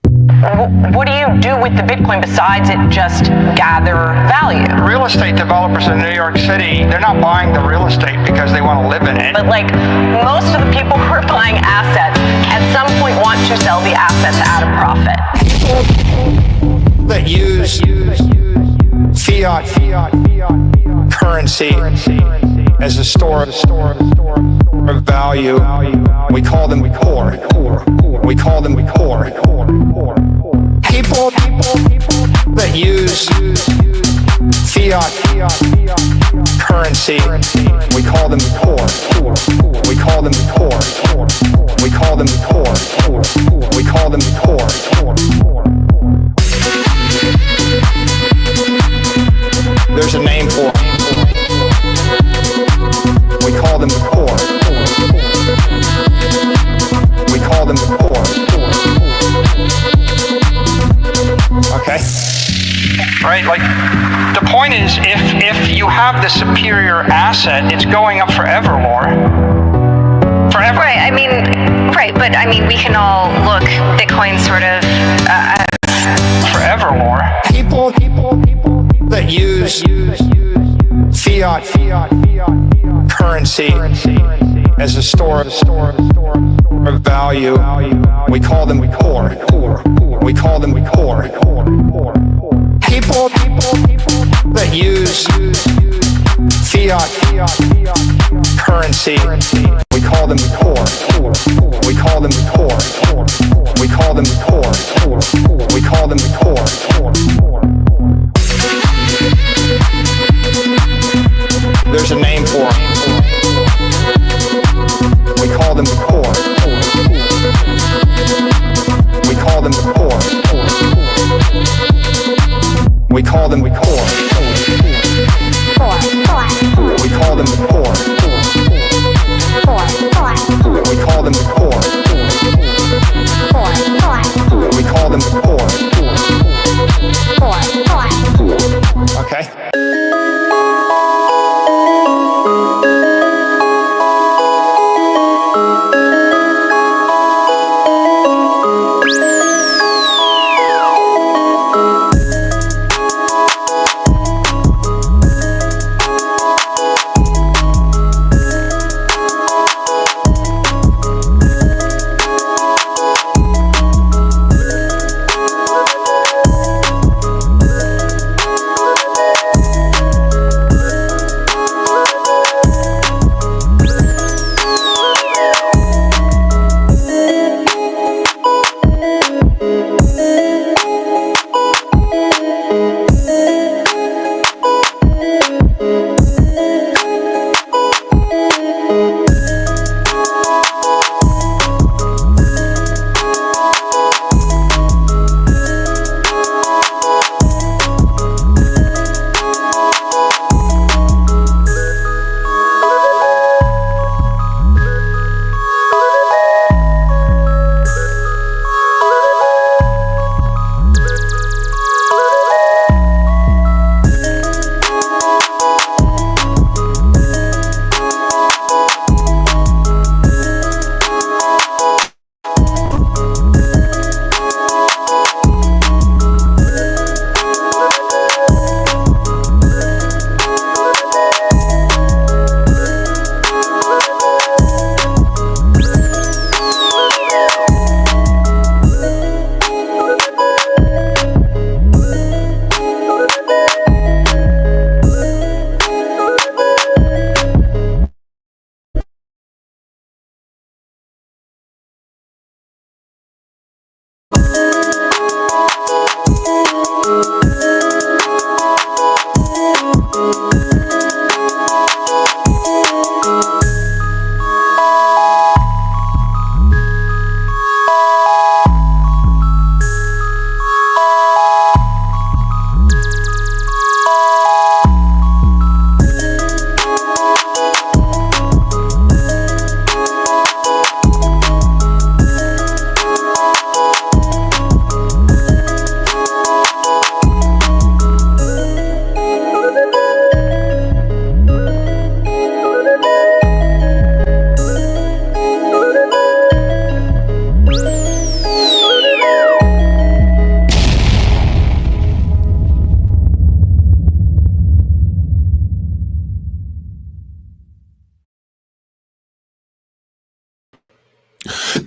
What do you do with the Bitcoin besides it just gather value? Real estate developers in New York City, they're not buying the real estate because they want to live in it. But like most of the people who are buying assets at some point want to sell the assets at a profit. That use fiat currency as a store of value. We call them core. We call them core. People that use fiat currency, we call them core. We call them core. We call them core. We call them core. There's a name for it. We call them core. We call them core. Okay? Right, like, the point is, if you have the superior asset, it's going up forever more. Forever. Right, but we can all look Bitcoin sort of forever more. People that use fiat currency as a store of value, we call them core. We call them core. People that use fiat currency, we call them core. We call them core. We call them core. We call them core. There's a name for it. We call them core. We call them core. We call them core. We call them core. We call them core. We call them core. Okay.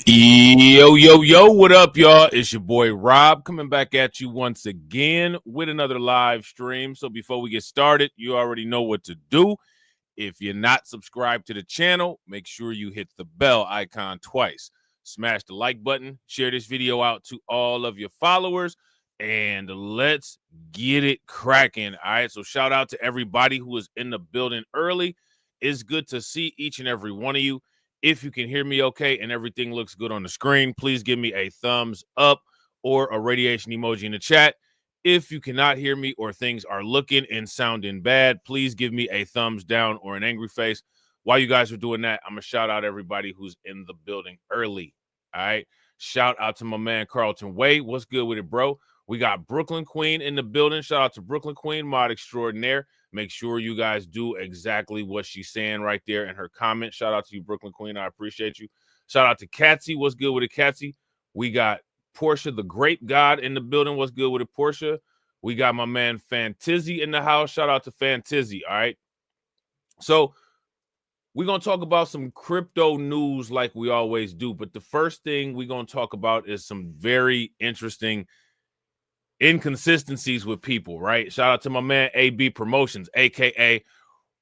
Yo, what up, y'all? It's your boy Rob coming back at you once again with another live stream. So before we get started, you already know what to do. If you're not subscribed to the channel, make sure you hit the bell icon twice. Smash the like button, share this video out to all of your followers, and let's get it cracking. All right, so shout out to everybody who is in the building early. It's good to see each and every one of you. If you can hear me okay and everything looks good on the screen, please give me a thumbs up or a radiation emoji in the chat. If you cannot hear me or things are looking and sounding bad, please give me a thumbs down or an angry face. While you guys are doing that, I'm going to shout out everybody who's in the building early. All right. Shout out to my man, Carlton Way. What's good with it, bro? We got Brooklyn Queen in the building. Shout out to Brooklyn Queen, mod extraordinaire. Make sure you guys do exactly what she's saying right there in her comment. Shout out to you, Brooklyn Queen. I appreciate you. Shout out to Catsy. What's good with it, Catsy? We got Portia, the Great God, in the building. What's good with it, Portia? We got my man Fantizzy in the house. Shout out to Fantizzy. All right. So we're going to talk about some crypto news like we always do. But the first thing we're going to talk about is some very interesting inconsistencies with people, right? Shout out to my man AB Promotions, aka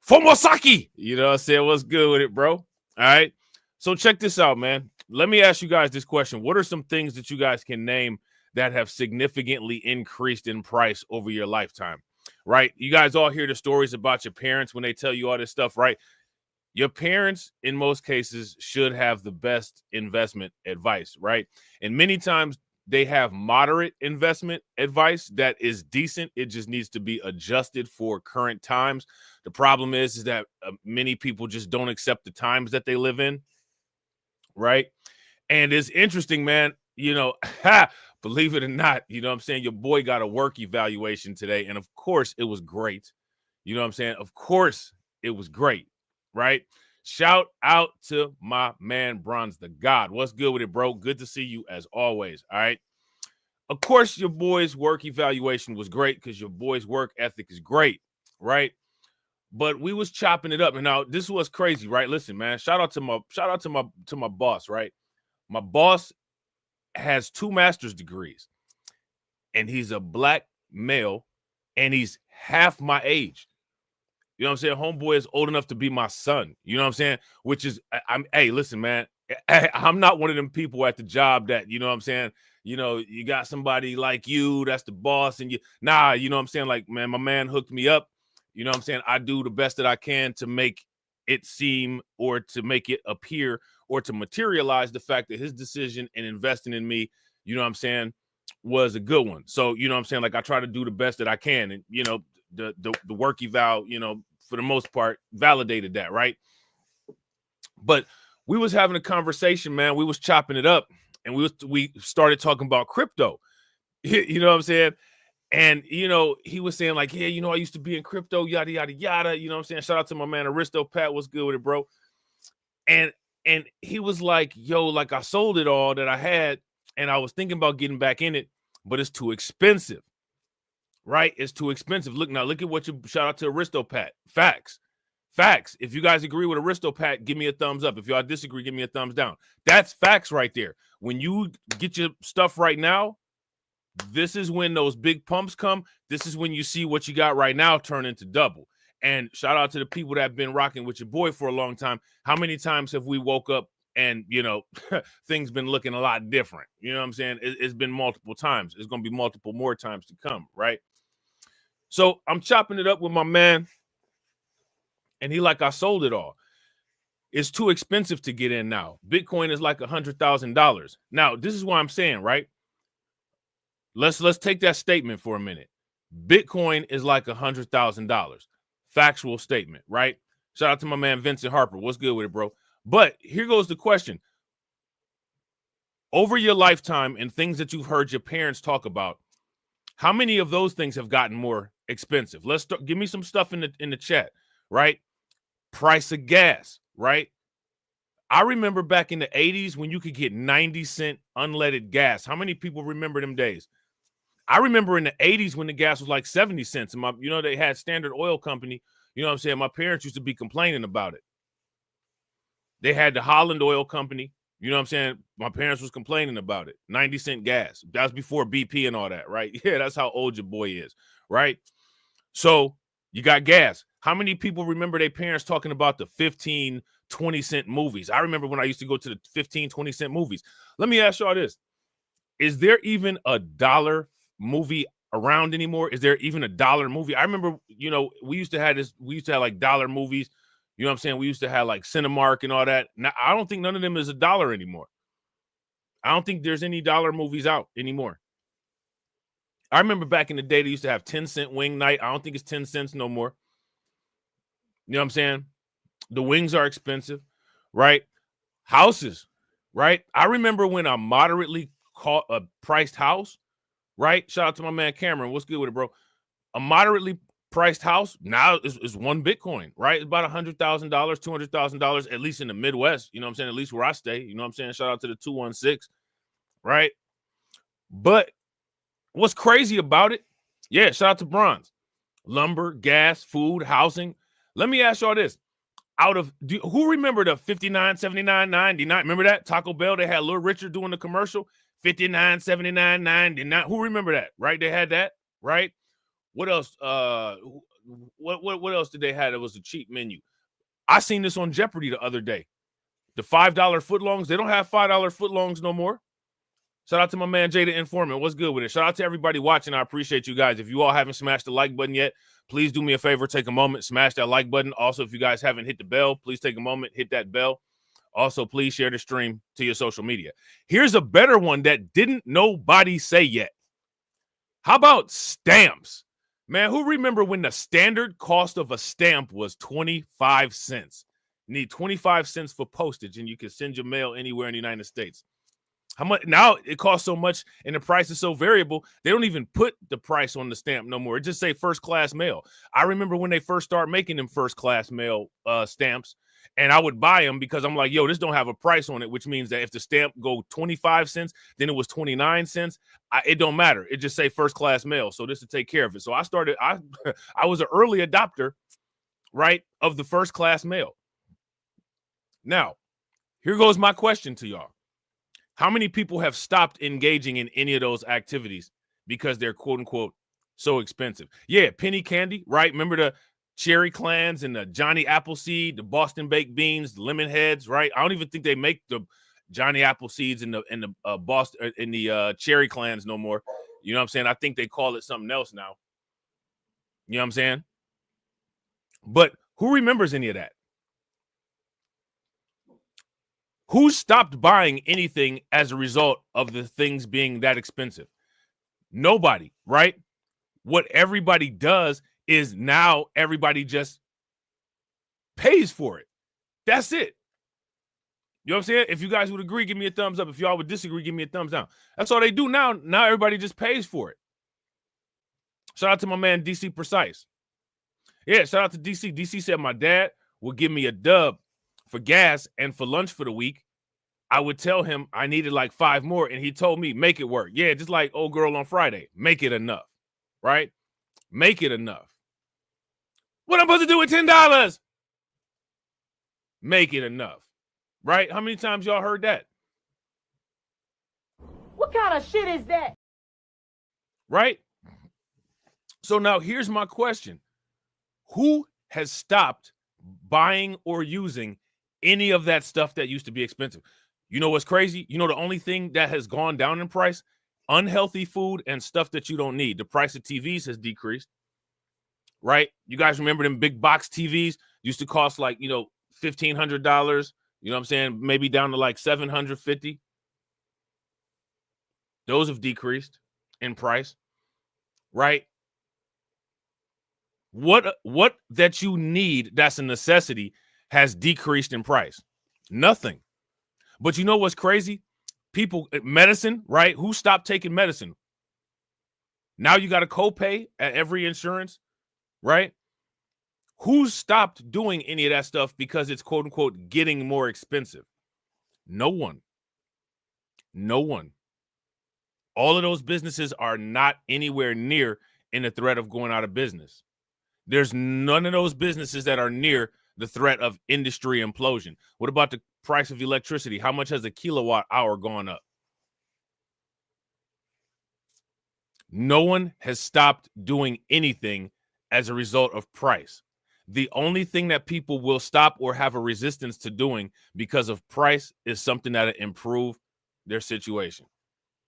Fomosaki. You know what I'm saying? What's good with it, bro? All right. So check this out, man. Let me ask you guys this question. What are some things that you guys can name that have significantly increased in price over your lifetime? Right? You guys all hear the stories about your parents when they tell you all this stuff, right? Your parents, in most cases, should have the best investment advice, right? And many times they have moderate investment advice that is decent. It just needs to be adjusted for current times. The problem is that many people just don't accept the times that they live in, right? And it's interesting, man. You know, believe it or not, you know what I'm saying? Your boy got a work evaluation today. And of course, it was great. You know what I'm saying? Of course, it was great, right? Shout out to my man, Bronze the God. What's good with it, bro? Good to see you as always. All right. Of course, your boy's work evaluation was great because your boy's work ethic is great, right? But we was chopping it up. And now this was crazy, right? Listen, man, shout out to my boss, right? My boss has 2 master's degrees, and he's a black male, and he's half my age. You know what I'm saying? Homeboy is old enough to be my son. You know what I'm saying? Which is, hey, listen, man, I'm not one of them people at the job that, you know what I'm saying? You know, you got somebody like you, that's the boss, and you know what I'm saying? Like, man, my man hooked me up. You know what I'm saying? I do the best that I can to make it seem or to make it appear or to materialize the fact that his decision in investing in me, you know what I'm saying, was a good one. So, you know what I'm saying? Like, I try to do the best that I can. And, you know, the work eval, you know, for the most part, validated that, right? But we was having a conversation, man. We was chopping it up, and we started talking about crypto. You know what I'm saying? And, you know, he was saying like, yeah, you know, I used to be in crypto, yada, yada, yada. You know what I'm saying? Shout out to my man, Aristo Pat. What's good with it, bro? And he was like, yo, like I sold it all that I had, and I was thinking about getting back in it, but it's too expensive. Right? It's too expensive. Look at what you shout out to Aristopat. Facts. If you guys agree with Aristopat, give me a thumbs up. If y'all disagree, give me a thumbs down. That's facts right there. When you get your stuff right now, this is when those big pumps come. This is when you see what you got right now turn into double. And shout out to the people that have been rocking with your boy for a long time. How many times have we woke up and, you know, things been looking a lot different? You know what I'm saying? It's been multiple times. It's going to be multiple more times to come, right? So I'm chopping it up with my man, and he like, I sold it all. It's too expensive to get in now. Bitcoin is like $100,000. Now, this is what I'm saying, right? Let's take that statement for a minute. Bitcoin is like $100,000. Factual statement, right? Shout out to my man Vincent Harper. What's good with it, bro? But here goes the question. Over your lifetime and things that you've heard your parents talk about, how many of those things have gotten more expensive? Let's start. Give me some stuff in the chat, right? Price of gas, right? I remember back in the 80s when you could get 90-cent unleaded gas. How many people remember them days? I remember in the 80s when the gas was like 70 cents. And you know, they had Standard Oil Company. You know what I'm saying? My parents used to be complaining about it. They had the Holland Oil Company. You know what I'm saying? My parents was complaining about it. 90-cent gas. That was before BP and all that, right? Yeah, that's how old your boy is, right? So you got gas. How many people remember their parents talking about the 15, 20-cent movies? I remember when I used to go to the 15, 20-cent movies. Let me ask y'all this. Is there even a dollar movie around anymore? Is there even a dollar movie? I remember, we used to have like dollar movies. You know what I'm saying? We used to have like Cinemark and all that. Now, I don't think none of them is a dollar anymore. I don't think there's any dollar movies out anymore. I remember back in the day, they used to have 10-cent wing night. I don't think it's 10 cents no more. You know what I'm saying? The wings are expensive, right? Houses, right? I remember when a moderately priced house, right? Shout out to my man Cameron. What's good with it, bro? A moderately priced house now is one Bitcoin, right? It's about $100,000, $200,000, at least in the Midwest. You know what I'm saying? At least where I stay. You know what I'm saying? Shout out to the 216, right? But what's crazy about it? Yeah, shout out to Bronze. Lumber, gas, food, housing. Let me ask y'all this. Who remember the 59, 79, 99? Remember that? Taco Bell, they had Lil Richard doing the commercial. 59, 79, 99. Who remember that? Right? They had that, right? What else? What else did they have? It was a cheap menu. I seen this on Jeopardy the other day. The $5 footlongs, they don't have $5 footlongs no more. Shout out to my man Jay the Informant. What's good with it? Shout out to everybody watching. I appreciate you guys. If you all haven't smashed the like button yet, please do me a favor. Take a moment, smash that like button. Also, if you guys haven't hit the bell, please take a moment, hit that bell. Also, please share the stream to your social media. Here's a better one that didn't nobody say yet. How about stamps? Man, who remember when the standard cost of a stamp was 25 cents? You need 25 cents for postage, and you can send your mail anywhere in the United States. How much now? It costs so much, and the price is so variable. They don't even put the price on the stamp no more. It just say first class mail. I remember when they first started making them first class mail stamps, and I would buy them because I'm like, yo, this don't have a price on it, which means that if the stamp go 25 cents, then it was 29 cents. It don't matter. It just say first class mail. So this to take care of it. So I was an early adopter, right, of the first class mail. Now, here goes my question to y'all. How many people have stopped engaging in any of those activities because they're quote unquote so expensive? Yeah, penny candy, right? Remember the Cherry Clans and the Johnny Appleseed, the Boston Baked Beans, the Lemon Heads, right? I don't even think they make the Johnny Appleseeds in the Cherry Clans no more. You know what I'm saying? I think they call it something else now. You know what I'm saying? But who remembers any of that? Who stopped buying anything as a result of the things being that expensive? Nobody, right? What everybody does is now everybody just pays for it. That's it. You know what I'm saying? If you guys would agree, give me a thumbs up. If y'all would disagree, give me a thumbs down. That's all they do now. Now everybody just pays for it. Shout out to my man, DC Precise. Yeah, shout out to DC. DC said my dad would give me a dub for gas and for lunch for the week. I would tell him I needed like 5 more, and he told me, make it work. Yeah, just like old girl on Friday. Make it enough, right? Make it enough. What I'm supposed to do with $10? Make it enough, right? How many times y'all heard that? What kind of shit is that? Right? So now here's my question. Who has stopped buying or using any of that stuff that used to be expensive? You know what's crazy? You know the only thing that has gone down in price? Unhealthy food and stuff that you don't need. The price of TVs has decreased, right? You guys remember them big box TVs used to cost like, $1,500, you know what I'm saying? Maybe down to like $750. Those have decreased in price, right? What that you need that's a necessity has decreased in price? Nothing. But you know what's crazy? Medicine, right? Who stopped taking medicine? Now you got a copay at every insurance, right? Who stopped doing any of that stuff because it's quote unquote getting more expensive? No one. No one. All of those businesses are not anywhere near in the threat of going out of business. There's none of those businesses that are near the threat of industry implosion. What about the price of electricity? How much has a kilowatt hour gone up? No one has stopped doing anything as a result of price. The only thing that people will stop or have a resistance to doing because of price is something that'll improve their situation.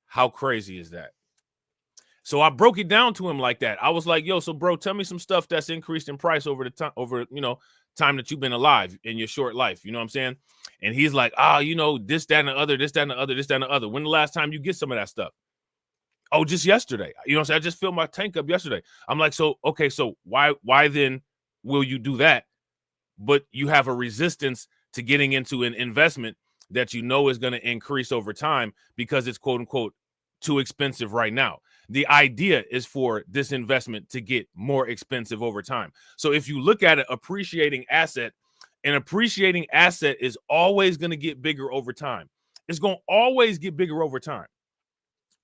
How crazy is that? So I broke it down to him like that. I was like, yo, so bro, tell me some stuff that's increased in price over the time, time that you've been alive in your short life. You know what I'm saying? And he's like, this, that, and the other, this, that, and the other, this, that, and the other. When the last time you get some of that stuff? Oh, just yesterday. You know what I'm saying? I just filled my tank up yesterday. I'm like, so why then will you do that? But you have a resistance to getting into an investment that you know is going to increase over time because it's quote unquote too expensive right now. The idea is for this investment to get more expensive over time. So if you look at an appreciating asset is always going to get bigger over time. It's going to always get bigger over time.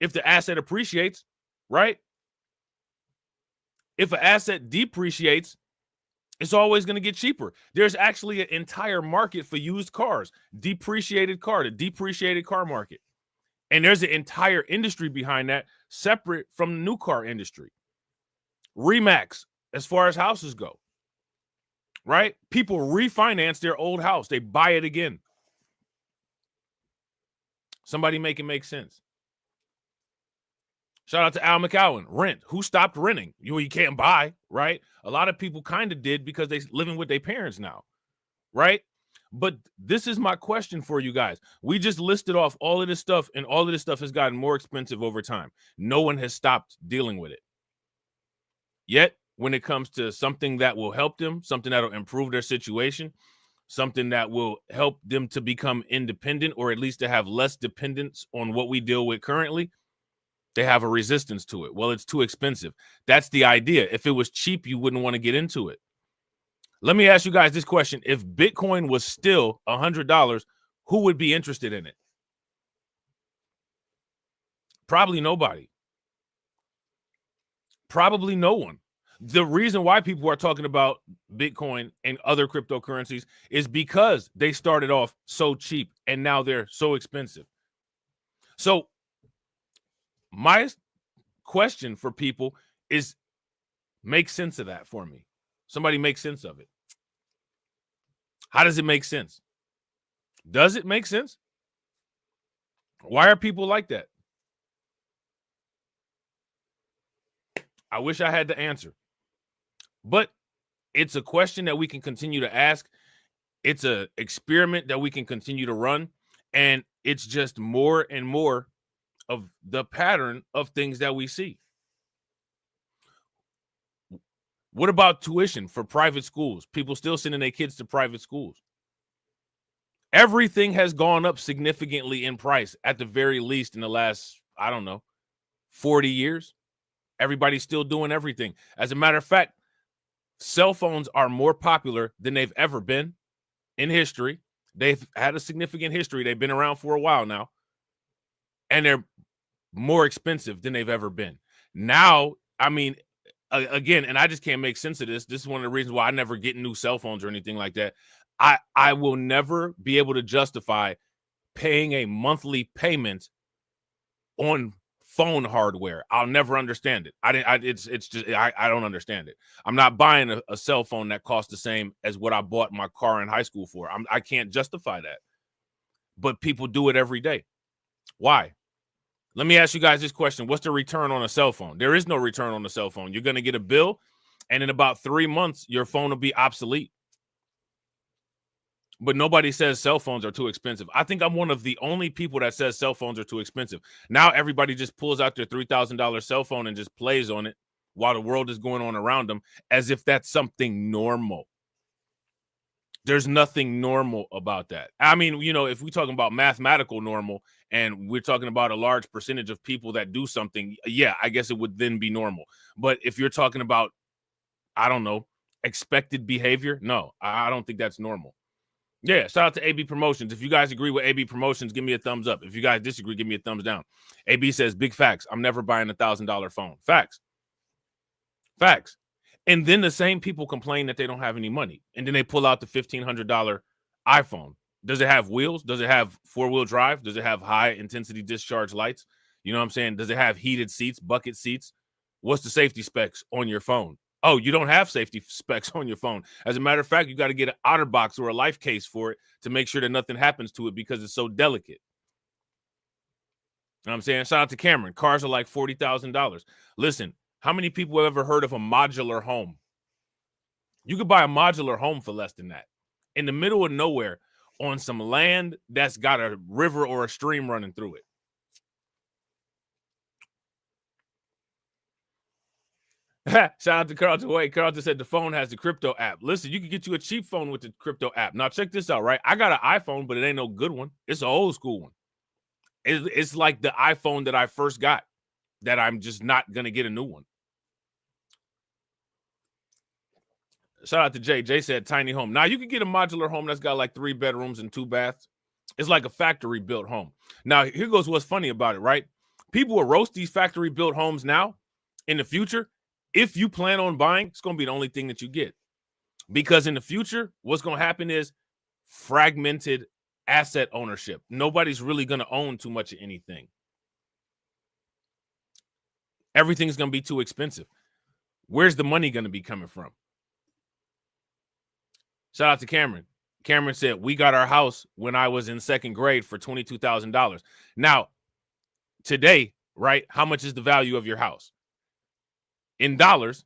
If the asset appreciates, right? If an asset depreciates, it's always going to get cheaper. There's actually an entire market for used cars, the depreciated car market. And there's an entire industry behind that, separate from the new car industry. Remax, as far as houses go, right? People refinance their old house. They buy it again. Somebody make it make sense. Shout out to Al McCowan. Rent. Who stopped renting? You can't buy, right? A lot of people kind of did because they're living with their parents now, right? But this is my question for you guys. We just listed off all of this stuff, and all of this stuff has gotten more expensive over time. No one has stopped dealing with it. Yet, when it comes to something that will help them, something that will improve their situation, something that will help them to become independent, or at least to have less dependence on what we deal with currently, they have a resistance to it. Well, it's too expensive. That's the idea. If it was cheap, you wouldn't want to get into it. Let me ask you guys this question. If Bitcoin was still $100, who would be interested in it? Probably nobody. Probably no one. The reason why people are talking about Bitcoin and other cryptocurrencies is because they started off so cheap and now they're so expensive. So my question for people is, make sense of that for me. Somebody make sense of it. How does it make sense? Does it make sense? Why are people like that? I wish I had the answer. But it's a question that we can continue to ask. It's an experiment that we can continue to run. And it's just more and more of the pattern of things that we see. What about tuition for private schools? People still sending their kids to private schools. Everything has gone up significantly in price, at the very least in the last, 40 years. Everybody's still doing everything. As a matter of fact, cell phones are more popular than they've ever been in history. They've had a significant history. They've been around for a while now. And they're more expensive than they've ever been. Now, again, and I just can't make sense of this. This is one of the reasons why I never get new cell phones or anything like that. I will never be able to justify paying a monthly payment on phone hardware. I'll never understand it. I don't understand it. I'm not buying a cell phone that costs the same as what I bought my car in high school for. I can't justify that. But people do it every day. Why? Let me ask you guys this question. What's the return on a cell phone? There is no return on a cell phone. You're going to get a bill, and in about 3 months, your phone will be obsolete. But nobody says cell phones are too expensive. I think I'm one of the only people that says cell phones are too expensive. Now everybody just pulls out their $3,000 cell phone and just plays on it while the world is going on around them, as if that's something normal. There's nothing normal about that. I mean, if we're talking about mathematical normal and we're talking about a large percentage of people that do something, yeah, I guess it would then be normal. But if you're talking about, expected behavior, no, I don't think that's normal. Yeah, shout out to AB Promotions. If you guys agree with AB Promotions, give me a thumbs up. If you guys disagree, give me a thumbs down. AB says, big facts. I'm never buying $1,000 phone. Facts. And then the same people complain that they don't have any money. And then they pull out the $1,500 iPhone Does it have wheels? Does it have 4-wheel drive? Does it have high intensity discharge lights? You know what I'm saying? Does it have heated seats, bucket seats? What's the safety specs on your phone? Oh, you don't have safety specs on your phone. As a matter of fact, you got to get an OtterBox or a life case for it to make sure that nothing happens to it because it's so delicate. You know what I'm saying? Shout out to Cameron. Cars are like $40,000. Listen, how many people have ever heard of a modular home? You could buy a modular home for less than that. In the middle of nowhere, on some land that's got a river or a stream running through it. Shout out to Carlton. Wait, Carlton said the phone has the crypto app. Listen, you can get you a cheap phone with the crypto app. Now check this out, right? I got an iPhone, but it ain't no good one. It's an old school one. It's like the iPhone that I first got that I'm just not going to get a new one. Shout out to Jay. Jay said tiny home. Now you can get a modular home that's got like 3 bedrooms and 2 baths. It's like a factory built home. Now here goes what's funny about it, right? People will roast these factory built homes now. In the future, if you plan on buying, it's going to be the only thing that you get. Because in the future, what's going to happen is fragmented asset ownership. Nobody's really going to own too much of anything. Everything's going to be too expensive. Where's the money going to be coming from? Shout out to Cameron. Cameron said, we got our house when I was in 2nd grade for $22,000. Now, today, right, how much is the value of your house? In dollars,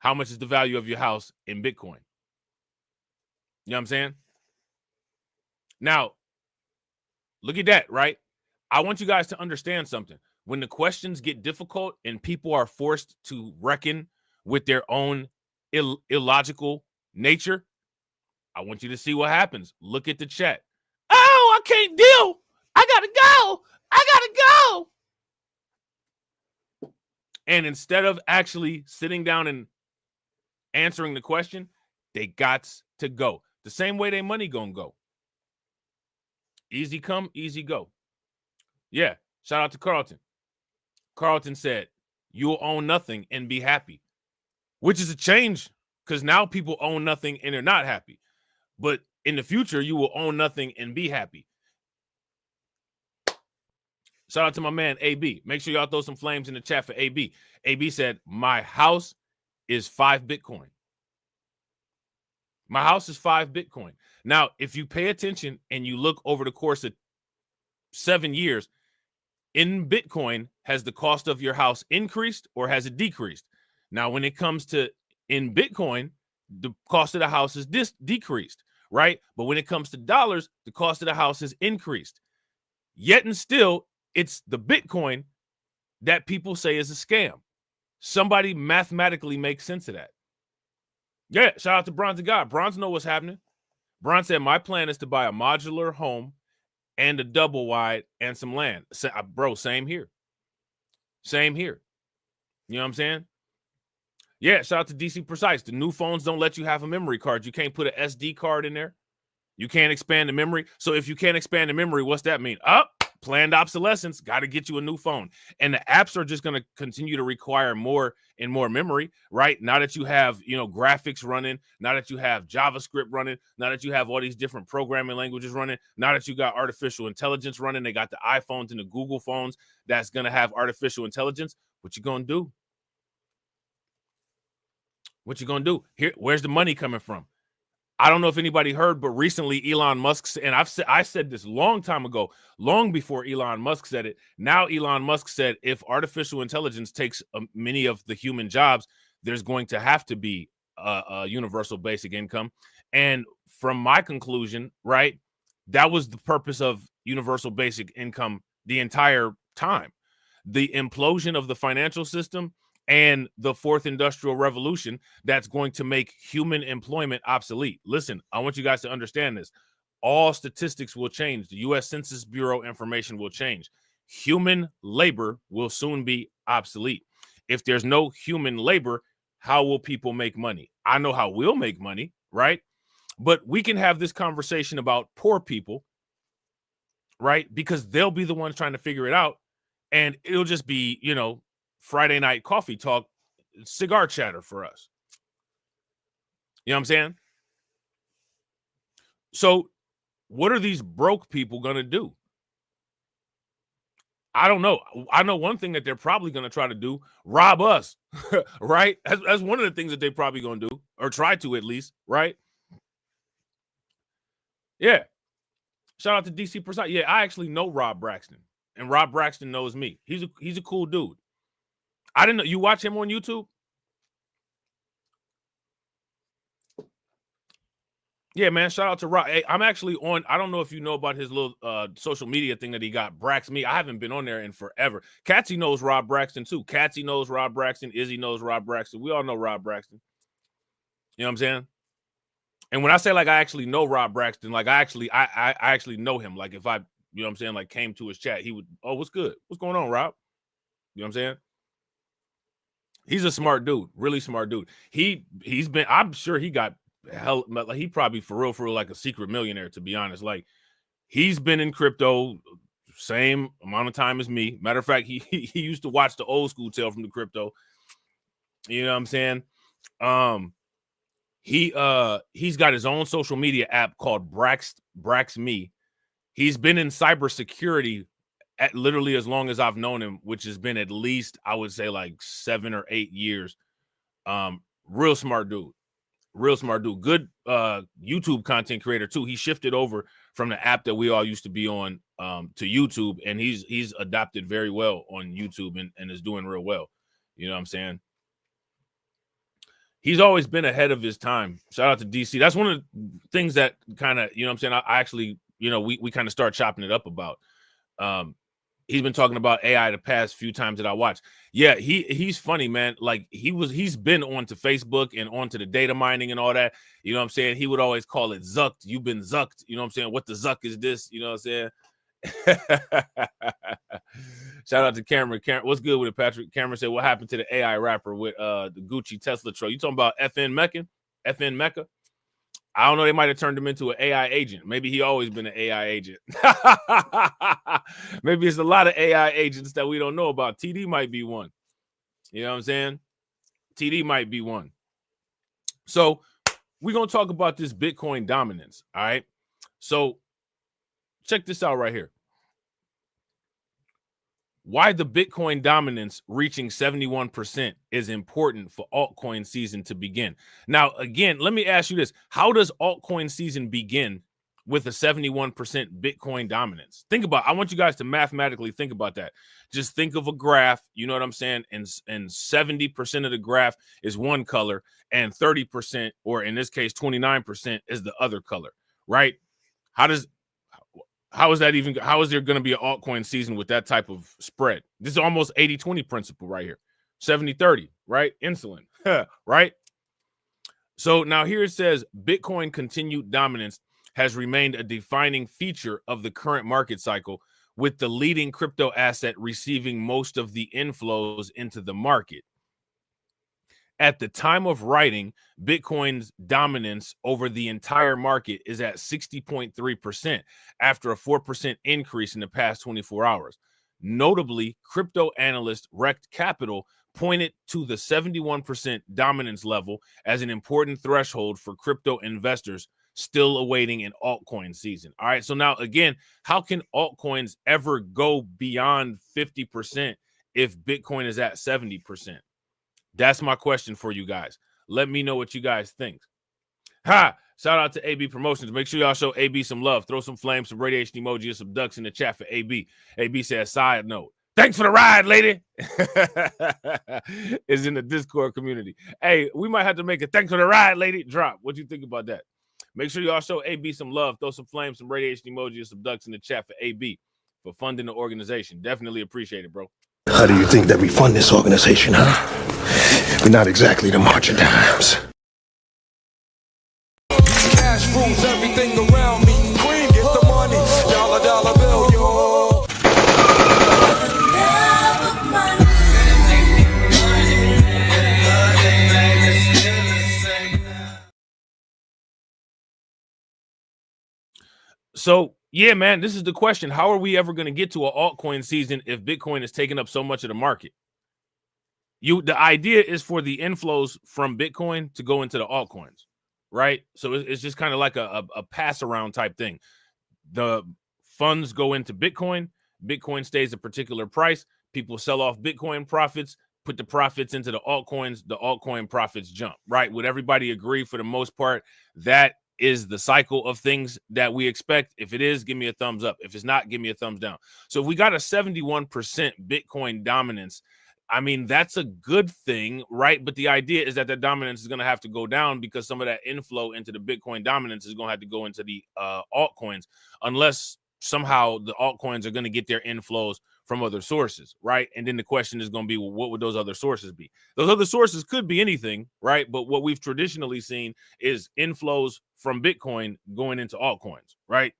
how much is the value of your house in Bitcoin? You know what I'm saying? Now, look at that, right? I want you guys to understand something. When the questions get difficult and people are forced to reckon with their own illogical nature, I want you to see what happens. Look at the chat. Oh, I can't deal. I gotta go. I gotta go. And instead of actually sitting down and answering the question, they got to go. The same way their money gonna go. Easy come, easy go. Yeah, shout out to Carlton. Carlton said, you'll own nothing and be happy. Which is a change, because now people own nothing and they're not happy. But in the future, you will own nothing and be happy. Shout out to my man, AB. Make sure y'all throw some flames in the chat for AB. AB said, my house is 5 Bitcoin. My house is 5 Bitcoin. Now, if you pay attention and you look over the course of 7 years, in Bitcoin, has the cost of your house increased or has it decreased? Now, when it comes to in Bitcoin, the cost of the house is decreased, right? But when it comes to dollars, the cost of the house is increased. Yet and still, it's the Bitcoin that people say is a scam. Somebody mathematically makes sense of that. Yeah, shout out to Bronze and God. Bronze know what's happening. Bronze said, my plan is to buy a modular home and a double wide and some land. Bro, same here. Same here. You know what I'm saying? Yeah, shout out to DC Precise. The new phones don't let you have a memory card. You can't put an SD card in there. You can't expand the memory. So if you can't expand the memory, what's that mean? Planned obsolescence. Got to get you a new phone. And the apps are just going to continue to require more and more memory, right? Now that you have, graphics running, now that you have JavaScript running, now that you have all these different programming languages running, now that you got artificial intelligence running, they got the iPhones and the Google phones that's going to have artificial intelligence. What you going to do? What you going to do? Here, where's the money coming from? I don't know if anybody heard, but recently Elon Musk, and I said this long time ago, long before Elon Musk said it. Now Elon Musk said if artificial intelligence takes many of the human jobs, there's going to have to be a universal basic income. And from my conclusion, right, that was the purpose of universal basic income the entire time. The implosion of the financial system and the 4th industrial revolution that's going to make human employment obsolete. Listen, I want you guys to understand this. All statistics will change. The U.S. Census Bureau information will change. Human labor will soon be obsolete. If there's no human labor, how will people make money? I know how we'll make money, right? But we can have this conversation about poor people, right? Because they'll be the ones trying to figure it out. And it'll just be, Friday night coffee talk, cigar chatter for us. You know what I'm saying? So What are these broke people going to do? I don't know. I know one thing that they're probably going to try to do, rob us, right? That's one of the things that they're probably going to do, or try to at least, right? Yeah. Shout out to DC Prasad. Yeah, I actually know Rob Braxton, and Rob Braxton knows me. He's a cool dude. I didn't know. You watch him on YouTube? Yeah, man. Shout out to Rob. Hey, I'm actually on. I don't know if you know about his little social media thing that he got. Brax Me. I haven't been on there in forever. Katsy knows Rob Braxton too. Katsy knows Rob Braxton. Izzy knows Rob Braxton. We all know Rob Braxton. You know what I'm saying? And when I say like I actually know Rob Braxton, like I actually know him. Like if I, you know what I'm saying, like came to his chat, he would, oh, what's good? What's going on, Rob? You know what I'm saying? He's a smart dude, really smart dude. He's been, I'm sure he got hell, like he probably for real, like a secret millionaire, to be honest. Like he's been in crypto same amount of time as me. Matter of fact, he used to watch the old school tale from the crypto. You know what I'm saying? He's got his own social media app called Brax Me. He's been in cybersecurity at literally as long as I've known him, which has been at least, I would say, like 7 or 8 years. Real smart dude. Good YouTube content creator too. He shifted over from the app that we all used to be on to YouTube, and he's adapted very well on YouTube and is doing real well. You know what I'm saying? He's always been ahead of his time. Shout out to DC. That's one of the things that kind of, you know what I'm saying, I actually, you know, we kind of start chopping it up about. He's been talking about AI the past few times that I watched. Yeah, he's funny, man. Like he's been onto Facebook and onto the data mining and all that. You know what I'm saying? He would always call it zucked. You've been zucked. You know what I'm saying? What the zuck is this? You know what I'm saying? Shout out to Cameron. What's good with it, Patrick? Cameron said, what happened to the AI rapper with the Gucci Tesla truck? You talking about FN Mecca? I don't know. They might have turned him into an AI agent. Maybe he always been an AI agent. Maybe it's a lot of AI agents that we don't know about. TD might be one. You know what I'm saying? TD might be one. So we're going to talk about this Bitcoin dominance. All right. So check this out right here. Why the Bitcoin dominance reaching 71% is important for altcoin season to begin. Now, again, let me ask you this. How does altcoin season begin with a 71% Bitcoin dominance? Think about, I want you guys to mathematically think about that. Just think of a graph, you know what I'm saying? And 70% of the graph is one color and 30%, or in this case, 29% is the other color, right? How is there going to be an altcoin season with that type of spread? This is almost 80-20 principle right here. 70-30, right? Insulin, right? So now here it says Bitcoin continued dominance has remained a defining feature of the current market cycle, with the leading crypto asset receiving most of the inflows into the market. At the time of writing, Bitcoin's dominance over the entire market is at 60.3% after a 4% increase in the past 24 hours. Notably, crypto analyst Rect Capital pointed to the 71% dominance level as an important threshold for crypto investors still awaiting an altcoin season. All right, so now again, how can altcoins ever go beyond 50% if Bitcoin is at 70%? That's my question for you guys. Let me know what you guys think. Ha! Shout out to AB Promotions. Make sure y'all show AB some love. Throw some flames, some radiation emoji, and some ducks in the chat for AB. AB says, side note, thanks for the ride, lady. Is in the Discord community. Hey, we might have to make a thanks for the ride, lady drop. What do you think about that? Make sure y'all show AB some love. Throw some flames, some radiation emoji, and some ducks in the chat for AB for funding the organization. Definitely appreciate it, bro. How do you think that we fund this organization, huh? We're not exactly the March of Dimes. Cash rules everything around me. Cream, get the money. Dollar bill, yo. So, yeah, man, this is the question. How are we ever going to get to an altcoin season if Bitcoin is taking up so much of the market? The idea is for the inflows from Bitcoin to go into the altcoins, right? So it's just kind of like a pass around type thing. The funds go into Bitcoin. Bitcoin stays a particular price. People sell off Bitcoin profits, put the profits into the altcoins. The altcoin profits jump, right? Would everybody agree for the most part that is the cycle of things that we expect? If it is, give me a thumbs up. If it's not, give me a thumbs down. So if we got a 71% Bitcoin dominance, I mean, that's a good thing, right? But the idea is that the dominance is going to have to go down because some of that inflow into the Bitcoin dominance is going to have to go into the altcoins, unless somehow the altcoins are going to get their inflows from other sources, right? And then the question is going to be, well, what would those other sources be? Those other sources could be anything, right? But what we've traditionally seen is inflows from Bitcoin going into altcoins, right?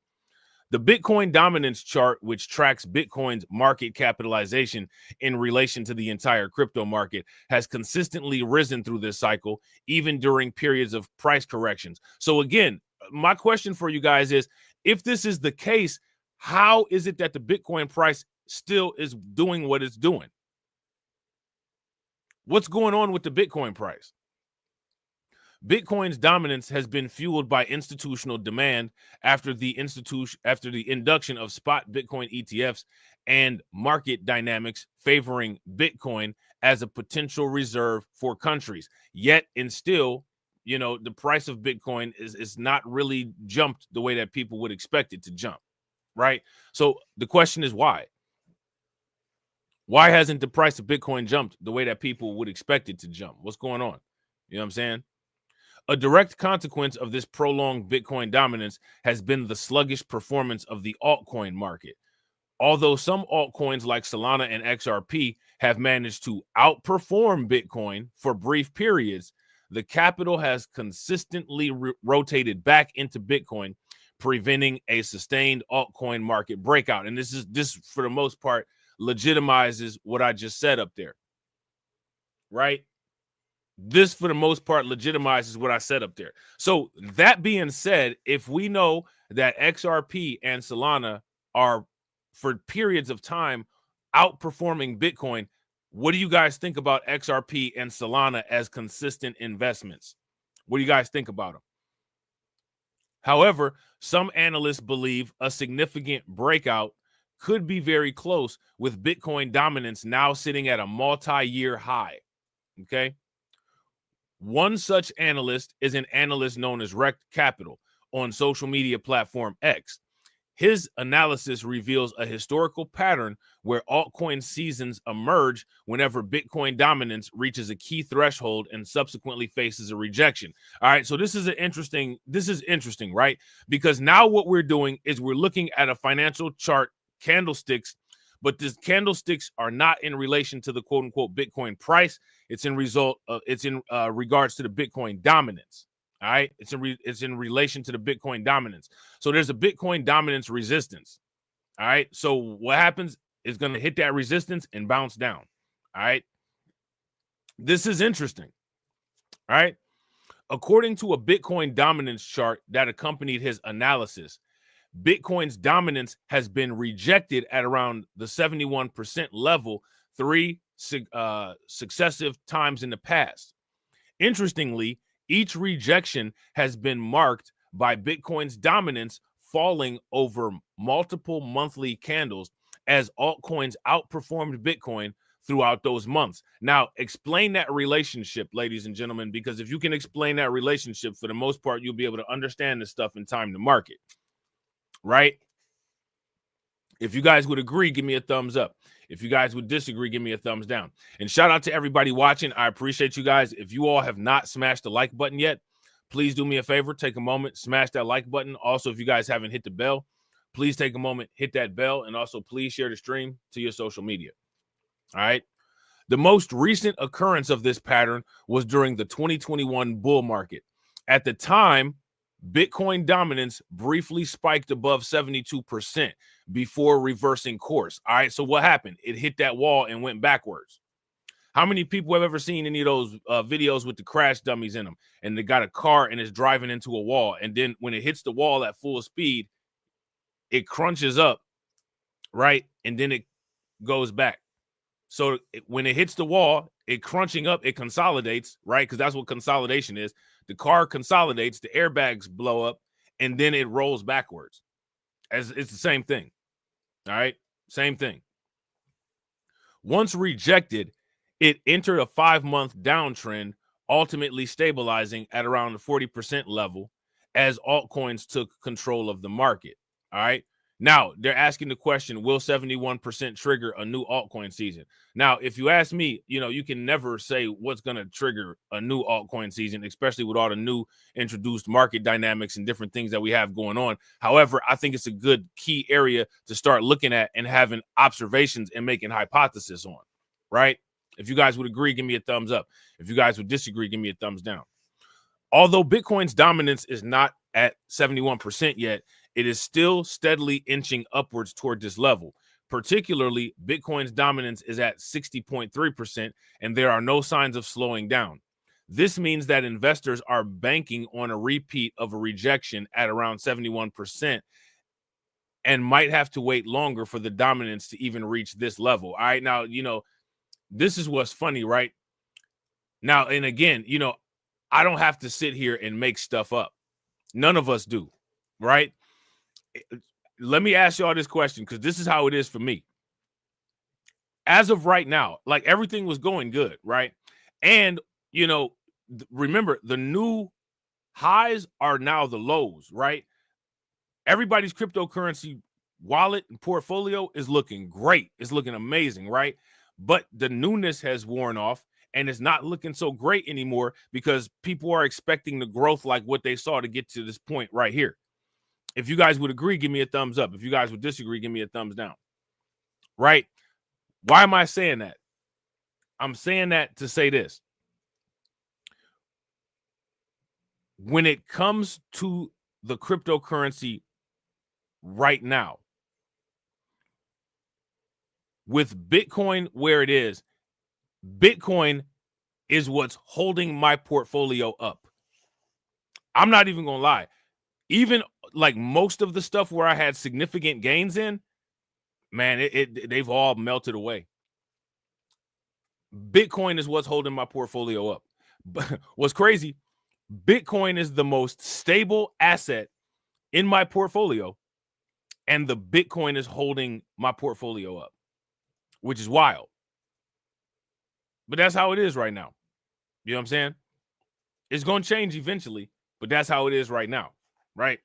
The Bitcoin dominance chart, which tracks Bitcoin's market capitalization in relation to the entire crypto market, has consistently risen through this cycle, even during periods of price corrections. So again, my question for you guys is, if this is the case, how is it that the Bitcoin price still is doing what it's doing? What's going on with the Bitcoin price? Bitcoin's dominance has been fueled by institutional demand after the induction of spot Bitcoin ETFs and market dynamics favoring Bitcoin as a potential reserve for countries. Yet, and still, the price of Bitcoin is not really jumped the way that people would expect it to jump, right? So the question is why? Why hasn't the price of Bitcoin jumped the way that people would expect it to jump? What's going on? You know what I'm saying? A direct consequence of this prolonged Bitcoin dominance has been the sluggish performance of the altcoin market. Although some altcoins like Solana and XRP have managed to outperform Bitcoin for brief periods, the capital has consistently rotated back into Bitcoin, preventing a sustained altcoin market breakout. And this for the most part legitimizes what I just said up there, right? This, for the most part, legitimizes what I said up there. So that being said, if we know that XRP and Solana are, for periods of time, outperforming Bitcoin, what do you guys think about XRP and Solana as consistent investments? What do you guys think about them? However, some analysts believe a significant breakout could be very close, with Bitcoin dominance now sitting at a multi-year high. Okay. One such analyst is an analyst known as Rect Capital on social media platform X. His analysis reveals a historical pattern where altcoin seasons emerge whenever Bitcoin dominance reaches a key threshold and subsequently faces a rejection. All right, so this is interesting, right? Because now what we're doing is we're looking at a financial chart, candlesticks, but these candlesticks are not in relation to the quote unquote Bitcoin price. It's in regards to the Bitcoin dominance. All right. It's in relation to the Bitcoin dominance. So there's a Bitcoin dominance resistance. All right. So what happens is going to hit that resistance and bounce down. All right. This is interesting. All right. According to a Bitcoin dominance chart that accompanied his analysis, Bitcoin's dominance has been rejected at around the 71% level three successive times in the past. Interestingly, each rejection has been marked by Bitcoin's dominance falling over multiple monthly candles as altcoins outperformed Bitcoin throughout those months. Now, explain that relationship, ladies and gentlemen, because if you can explain that relationship, for the most part, you'll be able to understand this stuff in time to market. Right? If you guys would agree, give me a thumbs up. If you guys would disagree, give me a thumbs down. And shout out to everybody watching. I appreciate you guys. If you all have not smashed the like button yet, please do me a favor. Take a moment, smash that like button. Also, if you guys haven't hit the bell, please take a moment, hit that bell, and also please share the stream to your social media. All right. The most recent occurrence of this pattern was during the 2021 bull market. At the time, Bitcoin dominance briefly spiked above 72% before reversing course. All right, so what happened? It hit that wall and went backwards. How many people have ever seen any of those videos with the crash dummies in them, and they got a car and it's driving into a wall, and then when it hits the wall at full speed, it crunches up, right? And then it goes back. So when it hits the wall, it crunching up, it consolidates, right? Because that's what consolidation is. The car consolidates, the airbags blow up, and then it rolls backwards As it's the same thing. All right, same thing. Once rejected, it entered a 5-month downtrend, ultimately stabilizing at around the 40% level as altcoins took control of the market. All right. Now, they're asking the question, will 71% trigger a new altcoin season? Now, if you ask me, you can never say what's going to trigger a new altcoin season, especially with all the new introduced market dynamics and different things that we have going on. However, I think it's a good key area to start looking at and having observations and making hypothesis on, right? If you guys would agree, give me a thumbs up. If you guys would disagree, give me a thumbs down. Although Bitcoin's dominance is not at 71% yet, it is still steadily inching upwards toward this level. Particularly, Bitcoin's dominance is at 60.3%, and there are no signs of slowing down. This means that investors are banking on a repeat of a rejection at around 71% and might have to wait longer for the dominance to even reach this level. All right, now, this is what's funny, right? Now, and again, I don't have to sit here and make stuff up. None of us do, right? Let me ask y'all this question, because this is how it is for me. As of right now, like everything was going good, right? And, remember, the new highs are now the lows, right? Everybody's cryptocurrency wallet and portfolio is looking great. It's looking amazing, right? But the newness has worn off and it's not looking so great anymore because people are expecting the growth like what they saw to get to this point right here. If you guys would agree, give me a thumbs up. If you guys would disagree, give me a thumbs down. Right? Why am I saying that? I'm saying that to say this. When it comes to the cryptocurrency right now, with Bitcoin where it is, Bitcoin is what's holding my portfolio up. I'm not even going to lie. Even like most of the stuff where I had significant gains in, man, they've all melted away. Bitcoin is what's holding my portfolio up. But what's crazy, Bitcoin is the most stable asset in my portfolio, and the Bitcoin is holding my portfolio up, which is wild. But that's how it is right now. You know what I'm saying? It's going to change eventually, but that's how it is right now, right?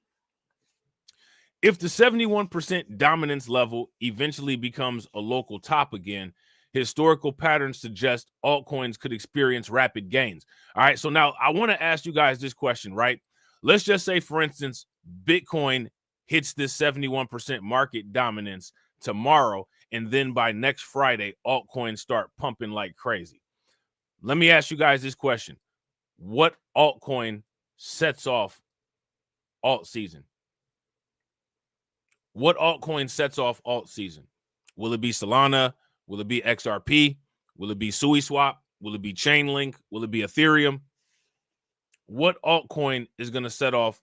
If the 71% dominance level eventually becomes a local top again, historical patterns suggest altcoins could experience rapid gains. All right, so now I want to ask you guys this question, right? Let's just say, for instance, Bitcoin hits this 71% market dominance tomorrow, and then by next Friday, altcoins start pumping like crazy. Let me ask you guys this question. What altcoin sets off alt season? What altcoin sets off alt season? Will it be Solana? Will it be XRP? Will it be SuiSwap? Will it be Chainlink? Will it be Ethereum? What altcoin is going to set off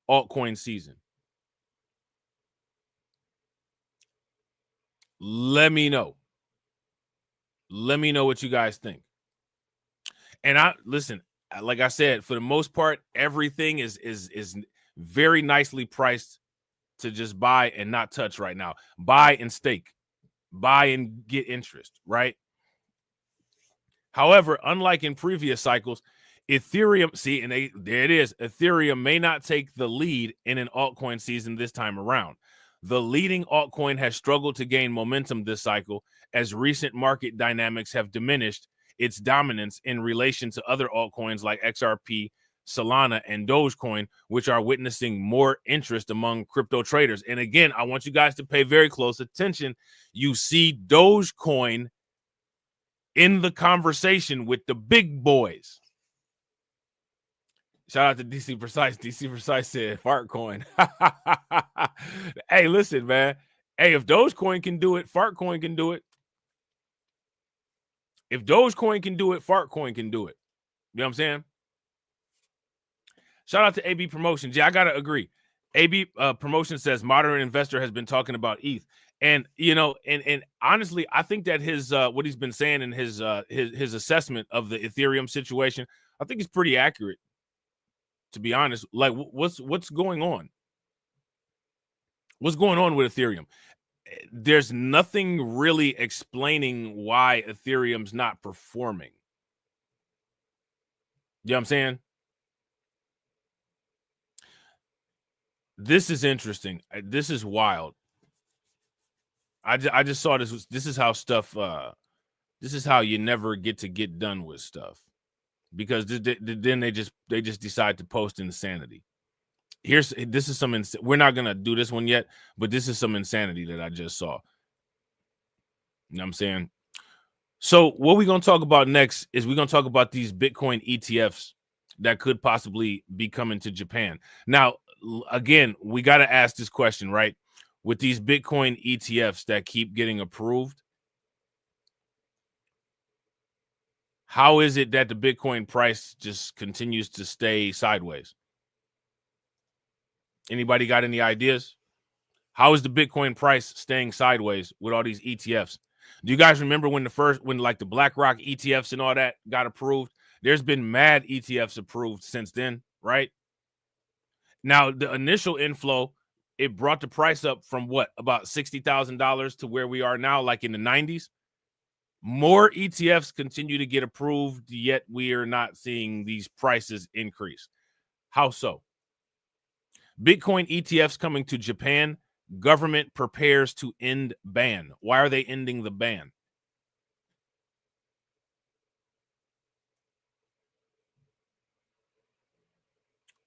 altcoin season? Let me know. Let me know what you guys think. And listen, like I said, for the most part, everything is very nicely priced to just buy and not touch right now. Buy and stake. Buy and get interest, right? However, unlike in previous cycles, Ethereum, there it is. Ethereum may not take the lead in an altcoin season this time around. The leading altcoin has struggled to gain momentum this cycle as recent market dynamics have diminished its dominance in relation to other altcoins like XRP, Solana, and Dogecoin, which are witnessing more interest among crypto traders. And again, I want you guys to pay very close attention. You see Dogecoin in the conversation with the big boys. Shout out to DC Precise. DC Precise said Fartcoin. Hey, listen, man. Hey, if Dogecoin can do it, Fartcoin can do it. If Dogecoin can do it, Fartcoin can do it. You know what I'm saying? Shout out to AB Promotions. Yeah, I gotta agree. AB Promotion says modern investor has been talking about ETH, and and honestly, I think that his what he's been saying in his assessment of the Ethereum situation, I think is pretty accurate. To be honest, like what's going on? What's going on with Ethereum? There's nothing really explaining why Ethereum's not performing. You know what I'm saying? This is interesting. This is wild. I just saw this. This is how stuff. This is how you never get done with stuff, because then they just decide to post insanity. This is some. We're not gonna do this one yet, but this is some insanity that I just saw. You know what I'm saying? So what we're gonna talk about next is we're gonna talk about these Bitcoin ETFs that could possibly be coming to Japan. Now, again, we got to ask this question, right? With these Bitcoin ETFs that keep getting approved, how is it that the Bitcoin price just continues to stay sideways? Anybody got any ideas? How is the Bitcoin price staying sideways with all these ETFs? Do you guys remember when like the BlackRock ETFs and all that got approved? There's been mad ETFs approved since then, right? Now, the initial inflow, it brought the price up from what, about $60,000 to where we are now, like in the 90s. More ETFs continue to get approved, yet we are not seeing these prices increase. How so? Bitcoin ETFs coming to Japan. Government prepares to end ban. Why are they ending the ban?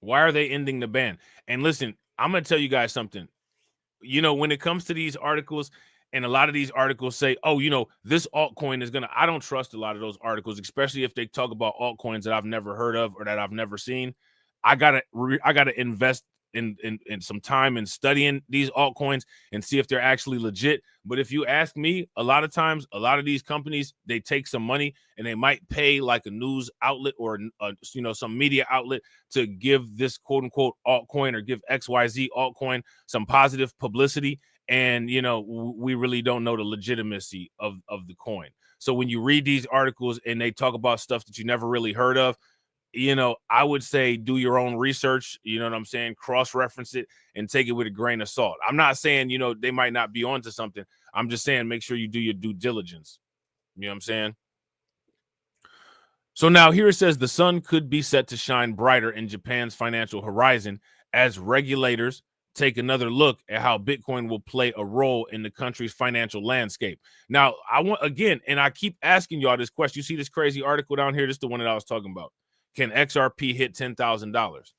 Why are they ending the ban? And listen, I'm going to tell you guys something. You know, when it comes to these articles, and a lot of these articles say, oh, you know, this altcoin is going to, I don't trust a lot of those articles, especially if they talk about altcoins that I've never heard of or that I've never seen. I got to invest in some time in studying these altcoins and see if they're actually legit. But if you ask me, a lot of times, a lot of these companies, they take some money and they might pay like a news outlet or some media outlet to give this quote unquote altcoin or give XYZ altcoin some positive publicity. And, you know, we really don't know the legitimacy of the coin. So when you read these articles and they talk about stuff that you never really heard of, you know, I would say do your own research, you know what I'm saying? Cross-reference it and take it with a grain of salt. I'm not saying, you know, they might not be onto something. I'm just saying make sure you do your due diligence. You know what I'm saying? So now here it says the sun could be set to shine brighter in Japan's financial horizon as regulators take another look at how Bitcoin will play a role in the country's financial landscape. Now, I want, again, and I keep asking y'all this question. You see this crazy article down here? This is the one that I was talking about. Can XRP hit $10,000?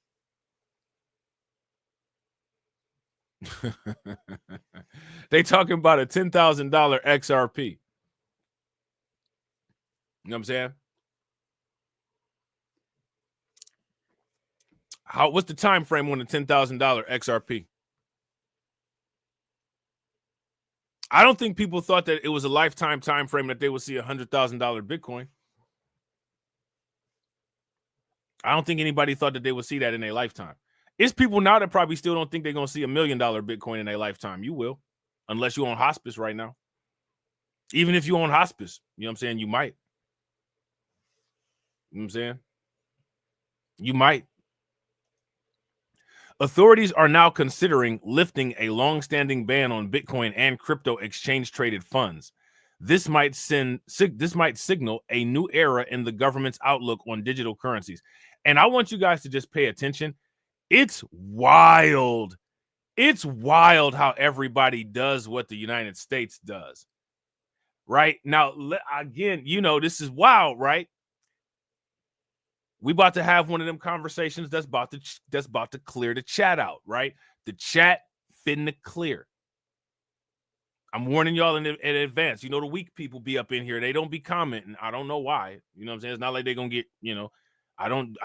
They talking about a $10,000 XRP. You know what I'm saying? What's the time frame on a $10,000 XRP? I don't think people thought that it was a lifetime time frame that they would see $100,000 Bitcoin. I don't think anybody thought that they would see that in their lifetime. It's people now that probably still don't think they're going to see $1 million Bitcoin in their lifetime. You will, unless you own hospice right now. Even if you own hospice, you know what I'm saying? You might. You know what I'm saying? You might. Authorities are now considering lifting a long-standing ban on Bitcoin and crypto exchange-traded funds. This might signal a new era in the government's outlook on digital currencies. And I want you guys to just pay attention. It's wild. It's wild how everybody does what the United States does. Right? Now, again, you know, this is wild, right? We about to have one of them conversations that's about to clear the chat out, right? The chat finna clear. I'm warning y'all in advance. You know, the weak people be up in here. They don't be commenting. I don't know why. You know what I'm saying? It's not like they're going to get, you know, I don't,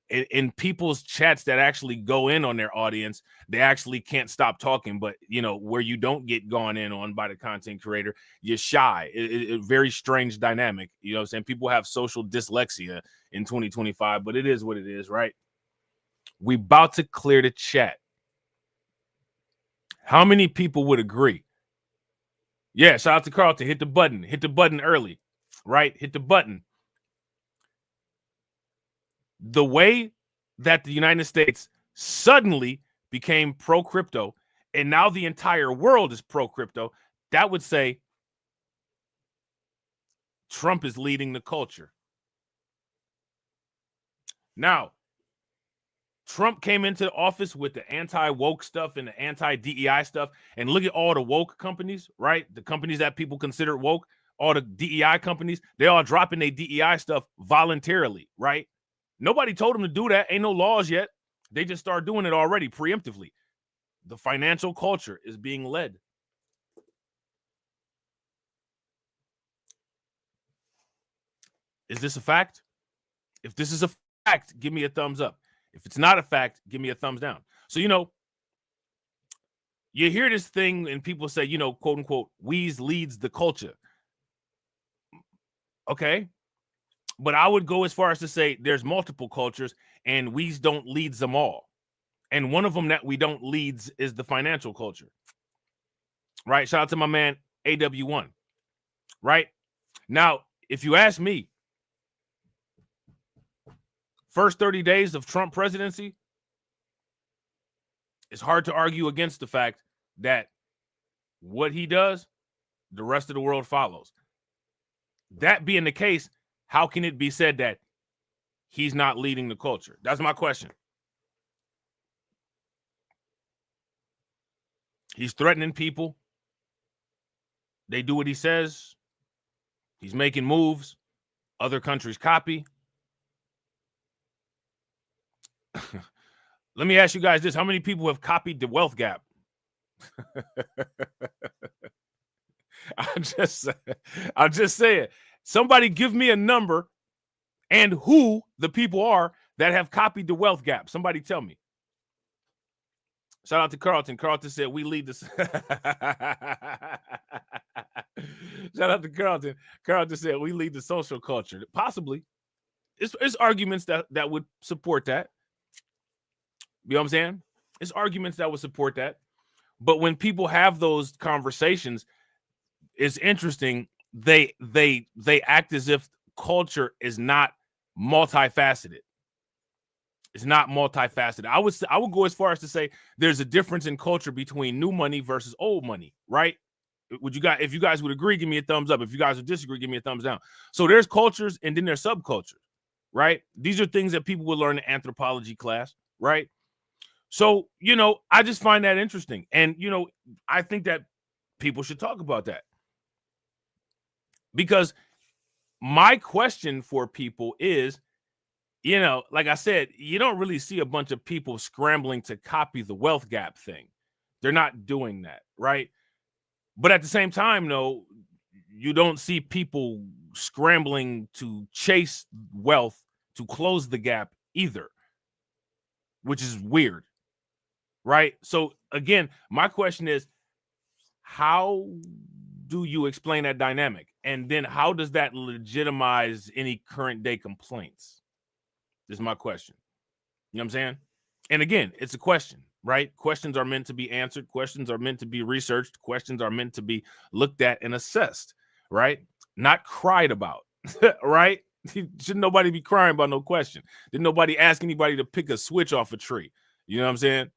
in people's chats that actually go in on their audience, they actually can't stop talking. But, you know, where you don't get gone in on by the content creator, you're shy. It very strange dynamic. You know what I'm saying? People have social dyslexia in 2025, but it is what it is, right? We about to clear the chat. How many people would agree? Yeah, shout out to Carlton. Hit the button. Hit the button early, right? Hit the button. The way that the United States suddenly became pro-crypto and now the entire world is pro-crypto, that would say Trump is leading the culture. Now, Trump came into office with the anti-woke stuff and the anti-DEI stuff, and look at all the woke companies, right? The companies that people consider woke, all the DEI companies, they all dropping their DEI stuff voluntarily, right? Nobody told them to do that. Ain't no laws yet. They just start doing it already preemptively. The financial culture is being led. Is this a fact? If this is a fact, give me a thumbs up. If it's not a fact, give me a thumbs down. So, you hear this thing and people say, quote unquote, Weez leads the culture. Okay. But I would go as far as to say there's multiple cultures and Weez don't leads them all. And one of them that we don't leads is the financial culture. Right. Shout out to my man, AW1. Right. Now, if you ask me, first 30 days of Trump presidency, it's hard to argue against the fact that what he does, the rest of the world follows. That being the case, how can it be said that he's not leading the culture? That's my question. He's threatening people. They do what he says. He's making moves. Other countries copy. Let me ask you guys this. How many people have copied the wealth gap? I'm just saying. Somebody give me a number and who the people are that have copied the wealth gap. Somebody tell me. Shout out to Carlton. Carlton said we lead this. Shout out to Carlton. Carlton said we lead the social culture. Possibly. It's arguments that would support that. You know what I'm saying? It's arguments that would support that. But when people have those conversations, it's interesting. They act as if culture is not multifaceted. It's not multifaceted. I would go as far as to say there's a difference in culture between new money versus old money, right? If you guys would agree, give me a thumbs up. If you guys would disagree, give me a thumbs down. So there's cultures and then there's subcultures, right? These are things that people will learn in anthropology class, right? So, I just find that interesting. And, I think that people should talk about that. Because my question for people is, like I said, you don't really see a bunch of people scrambling to copy the wealth gap thing. They're not doing that, right? But at the same time, though, you don't see people scrambling to chase wealth to close the gap either, which is weird. Right. So again, my question is, how do you explain that dynamic? And then how does that legitimize any current day complaints? This is my question. You know what I'm saying? And again, it's a question, right? Questions are meant to be answered. Questions are meant to be researched. Questions are meant to be looked at and assessed, right? Not cried about, right? Shouldn't nobody be crying about no question. Didn't nobody ask anybody to pick a switch off a tree. You know what I'm saying?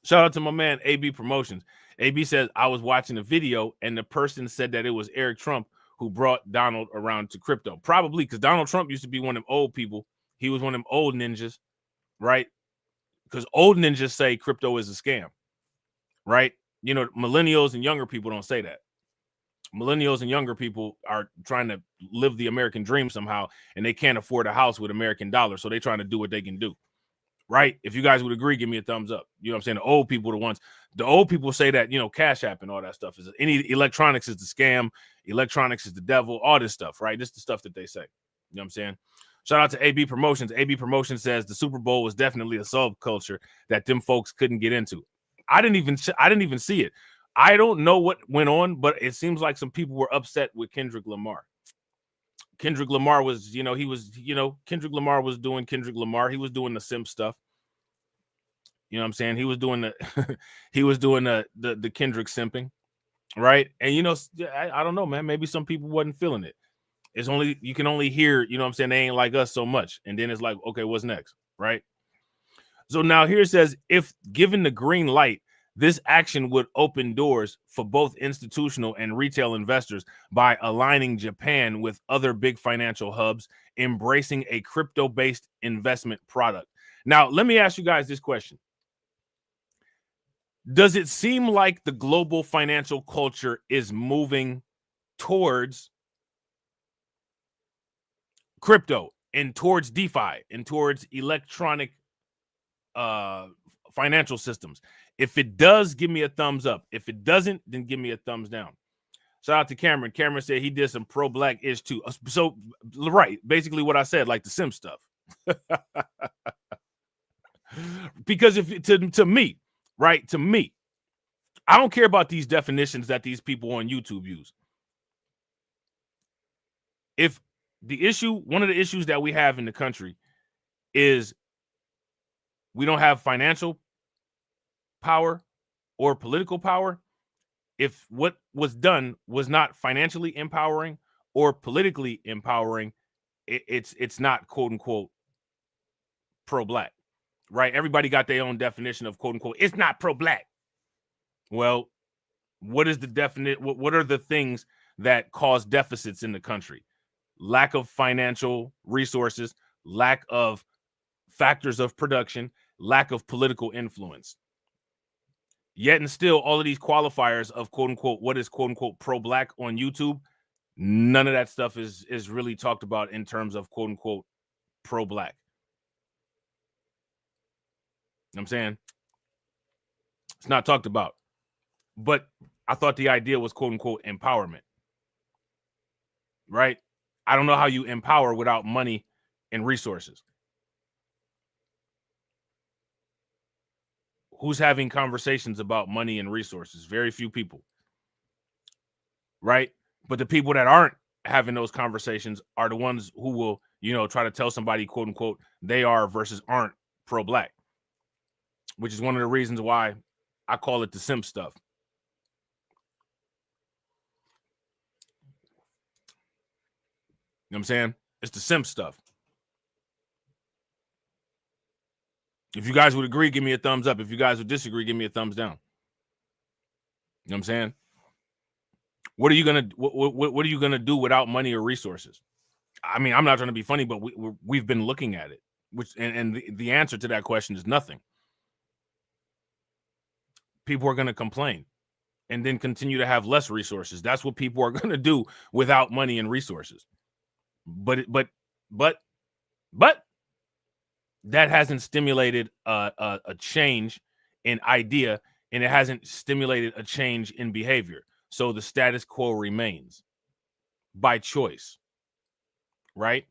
Shout out to my man, AB Promotions. AB says, I was watching a video and the person said that it was Eric Trump who brought Donald around to crypto. Probably because Donald Trump used to be one of them old people. He was one of them old ninjas, right? Because old ninjas say crypto is a scam, right? Millennials and younger people don't say that. Millennials and younger people are trying to live the American dream somehow, and they can't afford a house with American dollars, so they're trying to do what they can do. Right? If you guys would agree, give me a thumbs up. You know what I'm saying? The old people say that, Cash App and all that stuff is any electronics is the scam. Electronics is the devil, all this stuff, right? This is the stuff that they say. You know what I'm saying? Shout out to AB Promotions. AB Promotions says the Super Bowl was definitely a subculture that them folks couldn't get into. I didn't even see it. I don't know what went on, but it seems like some people were upset with Kendrick Lamar. Kendrick Lamar was, Kendrick Lamar was doing Kendrick Lamar. He was doing the simp stuff. You know what I'm saying? He was doing the the Kendrick simping, right? And I don't know, man. Maybe some people wasn't feeling it. You can only hear, you know what I'm saying? They ain't like us so much. And then it's like, okay, what's next? Right? So now here it says, if given the green light, This action would open doors for both institutional and retail investors by aligning Japan with other big financial hubs, embracing a crypto-based investment product. Now, let me ask you guys this question. Does it seem like the global financial culture is moving towards crypto and towards DeFi and towards electronic financial systems? If it does, give me a thumbs up. If it doesn't, then give me a thumbs down. Shout out to Cameron. Cameron said he did some pro-black-ish too. So, right, basically what I said, like the sim stuff. Because if to me, right, to me, I don't care about these definitions that these people on YouTube use. If the issue, one of the issues that we have in the country is we don't have financial power or political power. If what was done was not financially empowering or politically empowering, it's not quote unquote pro-black, right? Everybody got their own definition of quote unquote. It's not pro-black. Well, what is the definite? What are the things that cause deficits in the country? Lack of financial resources, lack of factors of production, lack of political influence. Yet and still, all of these qualifiers of quote unquote what is quote unquote pro-black on YouTube, none of that stuff is really talked about in terms of quote unquote pro-black. You know what I'm saying? It's not talked about. But I thought the idea was quote unquote empowerment. Right? I don't know how you empower without money and resources. Who's having conversations about money and resources? Very few people. Right? But the people that aren't having those conversations are the ones who will, you know, try to tell somebody, quote unquote, they are versus aren't pro-black, which is one of the reasons why I call it the simp stuff. You know what I'm saying? It's the simp stuff. If you guys would agree, give me a thumbs up. If you guys would disagree, give me a thumbs down. You know what I'm saying? What are you gonna do without money or resources? I mean, I'm not trying to be funny, but we've been looking at it, which and the answer to that question is nothing. People are going to complain and then continue to have less resources. That's what people are going to do without money and resources. But that hasn't stimulated a change in idea, and it hasn't stimulated a change in behavior. So the status quo remains by choice, right?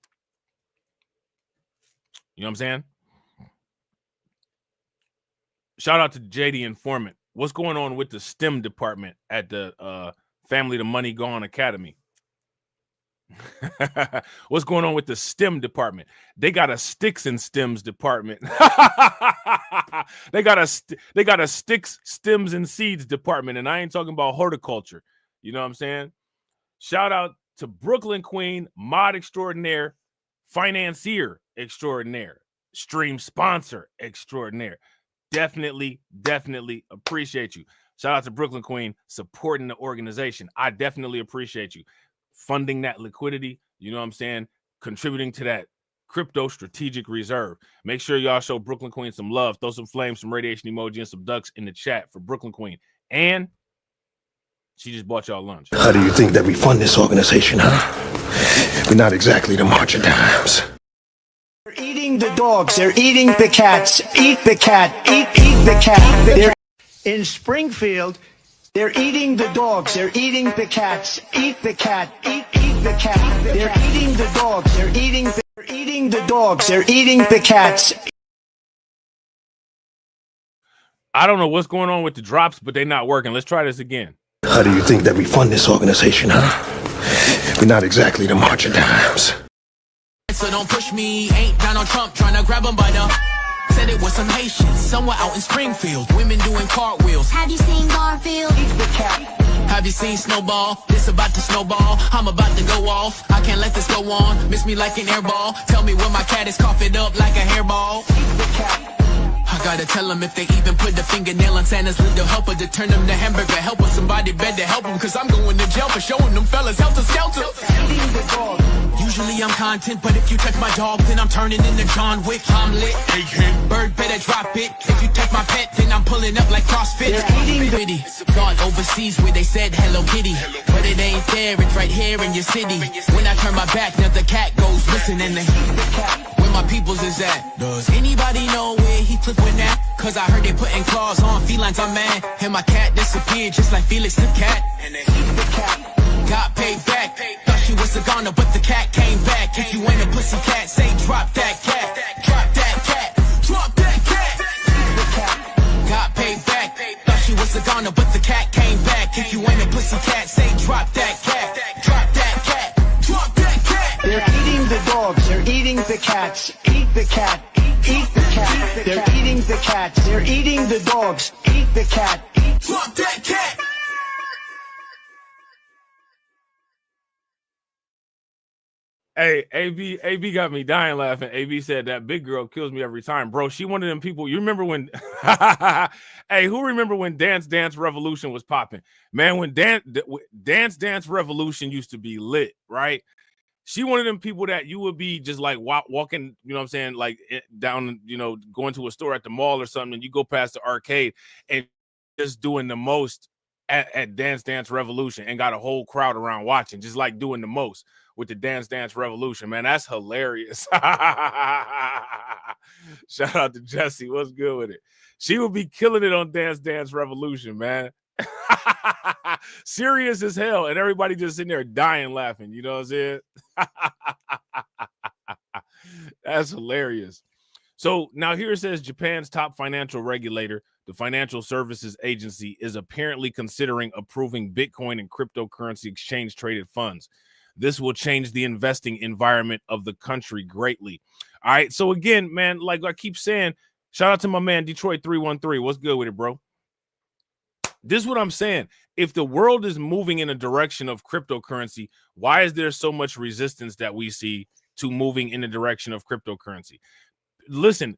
You know what I'm saying? Shout out to JD Informant. What's going on with the STEM department at the Family to Money Gone Academy? What's going on with the STEM department? They got a sticks and stems department. They got a sticks, stems, and seeds department, and I ain't talking about horticulture. You know what I'm saying? Shout out to Brooklyn Queen, mod extraordinaire, financier extraordinaire, stream sponsor extraordinaire. Definitely appreciate you. Shout out to Brooklyn Queen supporting the organization. I definitely appreciate you funding that liquidity. You know what I'm saying? Contributing to that crypto strategic reserve. Make sure y'all show Brooklyn Queen some love. Throw some flames, some radiation emoji, and some ducks in the chat for Brooklyn Queen. And she just bought y'all lunch. How do you think that we fund this organization, huh? We're not exactly the March of Dimes. They're eating the dogs. They're eating the cats. Eat the cat. Eat the cat. They're in Springfield. They're eating the dogs. They're eating the cats. Eat the cat. Eat the cat. They're eating the dogs. They're eating the dogs. They're eating the cats. I don't know what's going on with the drops, but they're not working. Let's try this again. How do you think that we fund this organization, huh? We're not exactly the March of Dimes. So don't push me, ain't Donald Trump trying to grab him by the... Said it was some Haitians, somewhere out in Springfield. Women doing cartwheels. Have you seen Garfield? Have you seen Snowball? This about to snowball. I'm about to go off. I can't let this go on. Miss me like an airball. Tell me when my cat is cough it up like a hairball. I gotta tell them if they even put a fingernail on Santa's little helper to turn them to hamburger helper. Somebody better help them, cause I'm going to jail for showing them fellas helter skelter. Usually I'm content, but if you touch my dog, then I'm turning into John Wick. I'm lit. Bird better drop it. If you touch my pet, then I'm pulling up like CrossFit. Pretty. Thought overseas where they said Hello Kitty, but it ain't there, it's right here in your city. When I turn my back, now the cat goes missing and where my peoples is at. Does anybody know where he took with that? Cause I heard they putting claws on felines, I'm mad. And my cat disappeared just like Felix the cat. And got paid back. Thought she was a goner, but the cat came back. If you ain't a pussy cat, say drop that cat. Drop that cat. Drop that cat. Got paid back. Thought she was a goner, but the cat came back. If you ain't a pussy cat, say drop that cat. Drop that cat. Drop that cat. They're eating the dogs. They're eating the cats. Eat the cat. Eat the cat. They're eating the cats. They're eating the dogs. Eat the cat. Drop that cat. Hey, AB got me dying laughing. AB said that big girl kills me every time, bro. She one of them people. You remember when? Hey, who remember when Dance Revolution was popping? Man, when Dance Revolution used to be lit, right? She one of them people that you would be just like walking, you know what I'm saying, like down, you know, going to a store at the mall or something, and you go past the arcade and just doing the most at Dance Revolution and got a whole crowd around watching, just like doing the most with the Dance Revolution, man. That's hilarious. Shout out to Jesse. What's good with it? She would be killing it on Dance Revolution, man. Serious as hell, and everybody just sitting there dying laughing. You know what I'm saying? That's hilarious. So now here it says Japan's top financial regulator, the Financial Services Agency, is apparently considering approving Bitcoin and cryptocurrency exchange traded funds. This will change the investing environment of the country greatly. All right. So again, man, like I keep saying, shout out to my man Detroit 313. What's good with it, bro? This is what I'm saying. If the world is moving in a direction of cryptocurrency, why is there so much resistance that we see to moving in the direction of cryptocurrency? Listen,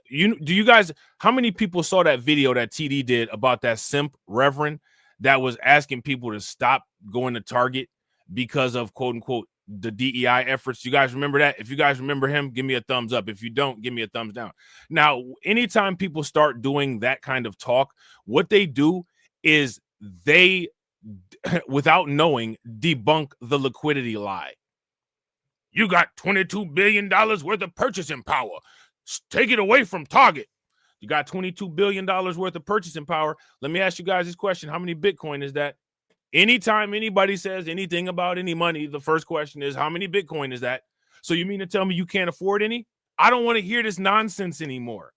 you guys, how many people saw that video that TD did about that simp reverend that was asking people to stop going to Target because of quote unquote the DEI efforts? You guys remember that? If you guys remember him, give me a thumbs up. If you don't, give me a thumbs down. Now, anytime people start doing that kind of talk, what they do is they, without knowing, debunk the liquidity lie. You got $22 billion worth of purchasing power. Take it away from Target. You got $22 billion worth of purchasing power. Let me ask you guys this question. How many Bitcoin is that? Anytime anybody says anything about any money, the first question is, how many Bitcoin is that? So you mean to tell me you can't afford any? I don't want to hear this nonsense anymore.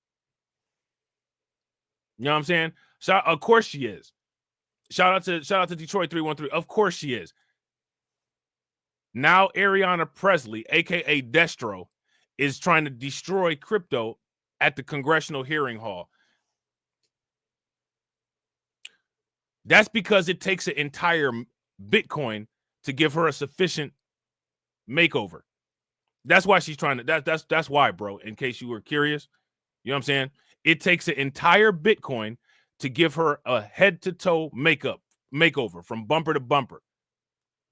You know what I'm saying? Of course she is. Shout out to Detroit 313. Of course she is. Now Ariana Presley, aka Destro, is trying to destroy crypto at the Congressional Hearing Hall. That's because it takes an entire Bitcoin to give her a sufficient makeover. That's why she's trying to. That's why, bro. In case you were curious, you know what I'm saying? It takes an entire Bitcoin to give her a head-to-toe makeover from bumper to bumper.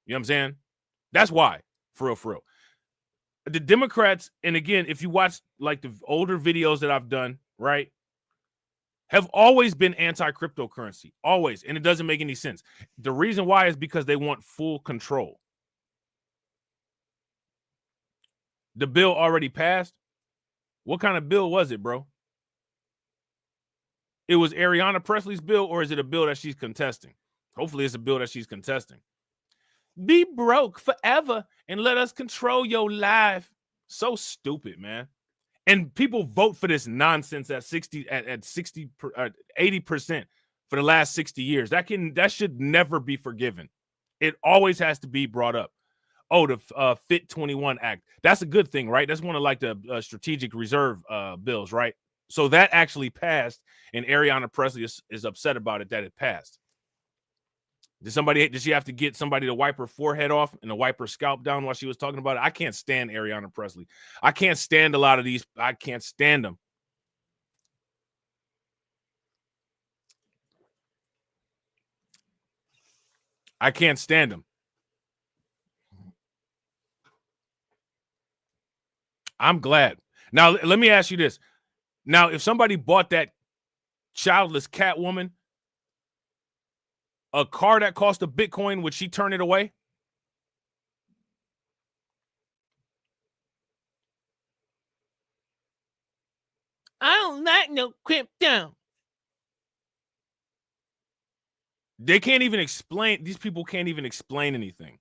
You know what I'm saying? That's why, for real. The Democrats, and again, if you watch like the older videos that I've done, right, have always been anti-cryptocurrency, always, and it doesn't make any sense. The reason why is because they want full control. The bill already passed. What kind of bill was it, bro? It was Ariana Presley's bill, or is it a bill that she's contesting? Hopefully it's a bill that she's contesting. Be broke forever and let us control your life. So stupid, man. And people vote for this nonsense at 80% for the last 60 years. That should never be forgiven. It always has to be brought up. Oh, the Fit 21 Act. That's a good thing, right? That's one of like the strategic reserve bills, right? So that actually passed, and Ariana Presley is upset about it that it passed. Did she have to get somebody to wipe her forehead off and to wipe her scalp down while she was talking about it? I can't stand Ariana Presley. I can't stand a lot of these. I can't stand them. I can't stand them. I'm glad. Now, let me ask you this. Now, if somebody bought that childless Catwoman a car that cost a Bitcoin, would she turn it away? I don't like no crypto. They can't even explain. These people can't even explain anything.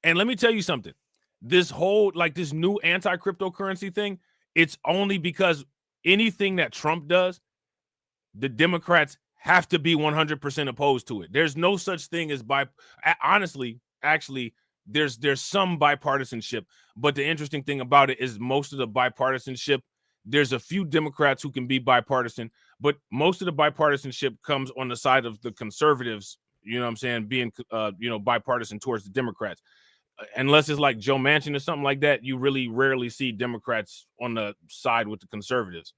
And let me tell you something. This whole, like this new anti-cryptocurrency thing, it's only because anything that Trump does, the Democrats have to be 100% opposed to it. There's no such thing as honestly, actually, there's some bipartisanship. But the interesting thing about it is most of the bipartisanship, there's a few Democrats who can be bipartisan, but most of the bipartisanship comes on the side of the conservatives, you know what I'm saying, being, bipartisan towards the Democrats. Unless it's like Joe Manchin or something like that, you really rarely see Democrats on the side with the conservatives.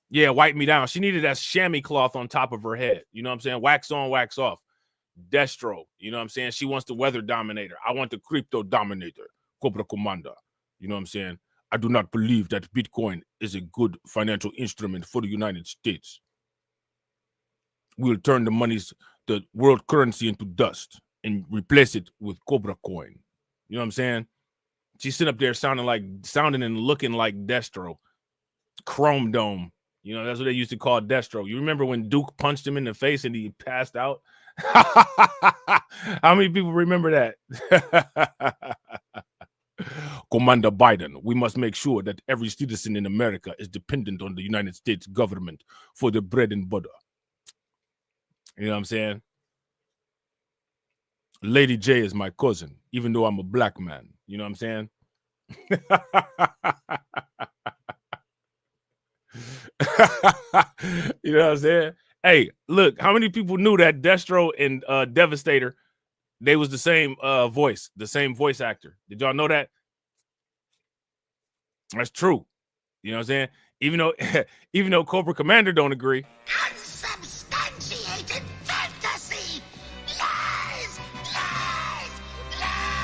Yeah, wipe me down. She needed that chamois cloth on top of her head. You know what I'm saying? Wax on, wax off. Destro. You know what I'm saying? She wants the weather dominator. I want the crypto dominator. Cobra Commander. You know what I'm saying? I do not believe that Bitcoin is a good financial instrument for the United States. We'll turn the world currency into dust and replace it with Cobra Coin. You know what I'm saying? She's sitting up there sounding and looking like Destro. Chrome Dome. You know, that's what they used to call Destro. You remember when Duke punched him in the face and he passed out? How many people remember that? Commander Biden, we must make sure that every citizen in America is dependent on the United States government for the bread and butter. You know what I'm saying? Lady J is my cousin, even though I'm a black man. You know what I'm saying? You know what I'm saying? Hey, look, how many people knew that Destro and Devastator, they was the same voice, the same voice actor? Did y'all know that? That's true. You know what I'm saying? Even though Cobra Commander don't agree. Unsubstantiated fantasy! Lies! Lies! Lies!